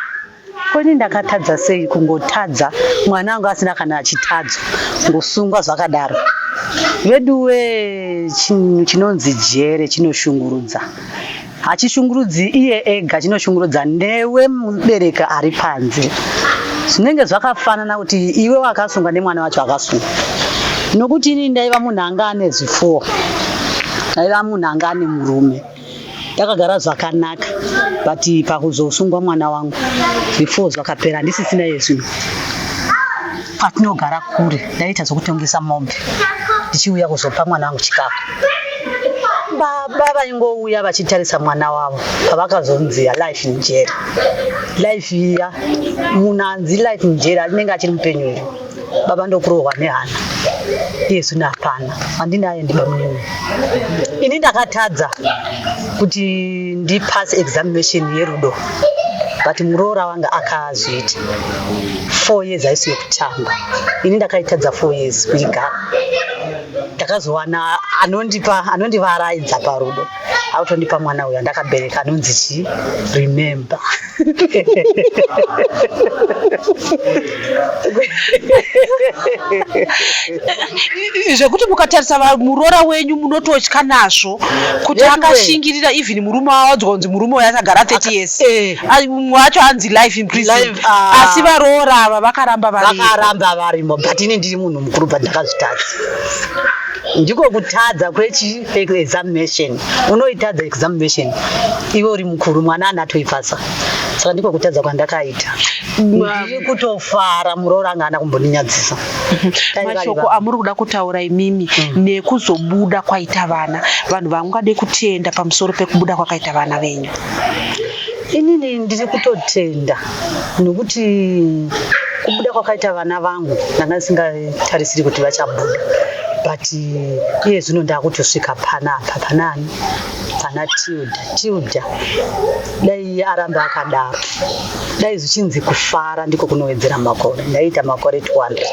kwini ndakatadza sei kungotadza mwana wangu asina kana achitadzwa ngosungwa zvakadaro veduwe chinhu chinonzi jere chinoshungurudza hachishungurudzi iye ega chinoshungurudza newe mubereka ari panze zvinenge zvakafanana kuti iwe wakasungwa nemwana wacho akasungwa nokuti ini ndaiva munhu anga ane zvipfuwo, ndaiva munhu anga ane murume, ndakagara zvakanaka, but pakuzosungwa mwana wangu zvipfuwo zvakapera, handisisina yezvino. Patinogara kure ndaita zvokutengesa mombe ndichiuya kuzopa mwana wangu chikafu. Baba vaingouya vachitarisa mwana wavo pavakazonziya life in jail. Life iya munhu anzi life in jail anenge achiri mupenyu here. Baba ndokurohwa nehana. Yesu napana handinaye ndiba munini. Ini ndakatadza kuti ndipase examination yerudo, but muroora wanga akazviita 4 years aisiyo kutanga. Ini ndakaitadza 4 years kuigara. Ndakazowana anondivaraidza parudo, akutondipa mwana uyo ndakabereka anonzi chi remember. Zvekuti mukatarisa muroora wenyu munototya nazvo kuti akashingirira even murume wawadzwa kunzi murume uyo akagara 30 years. Mumwe wacho anzi life in prison. Asi varoora ava vakaramba varimo, but ini ndiri munhu mukuru pandakazvitadza. Ndiko kutadza examination. Unoitadza examination iwe uri mukuru, mwana anatoipasa. Saka ndiko kutadza kwandakaita. Ndiri kutofara, muroora anga ana kumboninyadzisa. Mashoko amuri kuda kutaura imimi nekuzobuda kwaita vana, vanhu vangade kutenda pamusoro pekubuda kwakaita vana venyu. Inini ndiri kutotenda nokuti kubuda kwakaita vana vangu ndanga ndisingatarisiri kuti vachabuda, but iye zvino ndakutosvika panapa panani pana Tilda. Dai aramba akadaro, dai zvichinzi kufara ndiko kunowedzera makore, ndaita makore 200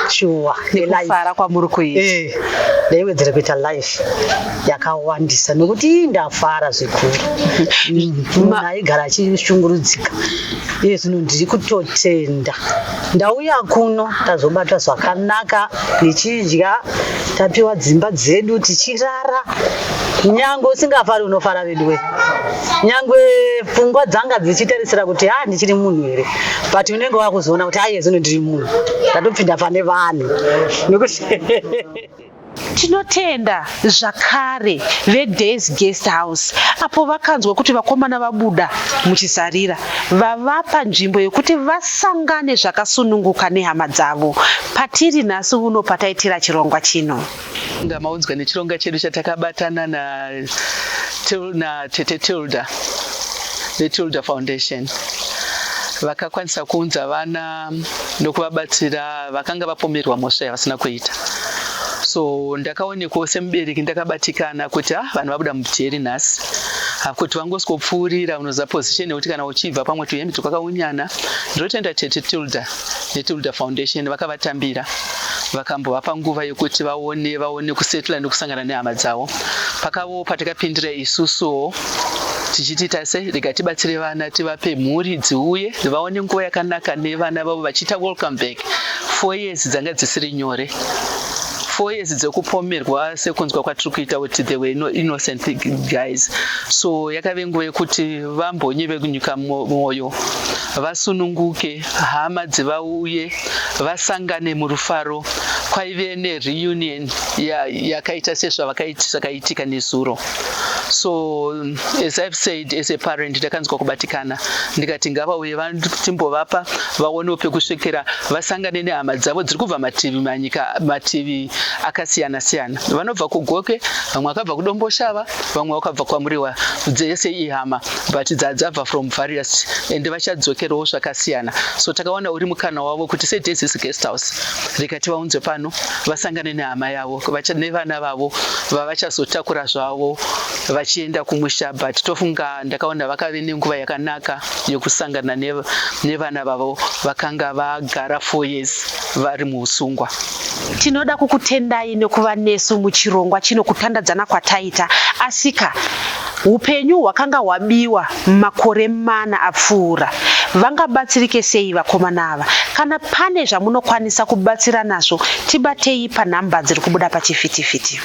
sure nekufara kwamuri kuita. Ndaiwedzera kuita life yakawandisa nokuti ndafara zvikuru. Munhu aigara achishungurudzika. Iye zvino ndiri kutotenda ndauya kuno tazobatwa zvakanaka, tichidya, tapiwa dzimba dzedu, tichirara. Nyangwe usingafari unofara vedu we. Nyangwe pfungwa dzanga dzichitarisira kuti ndichiri munhu here, but unenge wakuzoona kuti iye zvino ndiri munhu, ndatopinda pane vanhu nokuti tinotenda zvakare veDays Guest House apo vakanzwa kuti vakomana vabuda muchizarira, vavapa nzvimbo yekuti vasangane zvakasununguka nehama dzavo. Patiri nhasi uno pataitira chirongwa chino, maudzwa nechirongwa chedu chatakabatana na Tete Tilda, the Tilda Foundation. Vakakwanisa kuunza vana nokuvabatsira vakanga vapomerwa mhosva yavasina kuita. So ndakaonekwa semubereki ndakabatikana kuti vanhu vabuda mujeri nhasi, kuti vangoswopfuurira unoza position yekuti kana uchibva pamwe tuhembe kwakaunyana. Ndinotenda Tete Tilda neTilda Foundation vakavatambira, vakambovapa nguva yekuti vaone kusetula nekusangana nehama dzavo. Pakavo patakapindira isusuwo tichiti tase rega tibatsire vana, tivape mhuri dziuye vaone nguva yakanaka nevana vavo vachiita welcome back. 4 years dzanga dzisiri nyore, 4 years dzekupomerwa sekunzwa kwatiri kuita kuti they were no innocent guys. So yakave nguva yekuti vambonye vekunyika mwoyo, vasununguke, hama dzivauye, vasangane murufaro. Kwaive nereunion yakaita sezvakaitika nezuro. So as I've said, as a parent ndakanzwa kubatikana ndikati ngavauye timbovapa vaonewo pekusvikira, vasangane nehama dzavo dziri kubva mativi akasiyana siyana. Vanobva kuGoke, vamwe vakabva kuDomboshava, vamwe vakabva kwaMuriwa, dzese ihama but dzabva from various, ende vachadzokerawo zvakasiyana. So takaona uri mukana wavo kuti seDays Guest House rikati vaunzwe pano vasangane nehama yavo nevana vavo vavachazotakura zvavo vachienda kumusha. But tofunga ndakaona vakave nenguva yakanaka yokusangana nevana vavo vakanga vagara 4 years vari muusungwa. Tinoda kukutendai nekuva nesu muchirongwa chino kutandadzana kwataita. Asika upenyu hwakanga hwabiwa makore 4 apfuura, vangabatsirike sei vakomana ava? Kana pane zvamunokwanisa kubatsira nazvo, tibatei panhamba dziri kubuda pachivhitivhiti.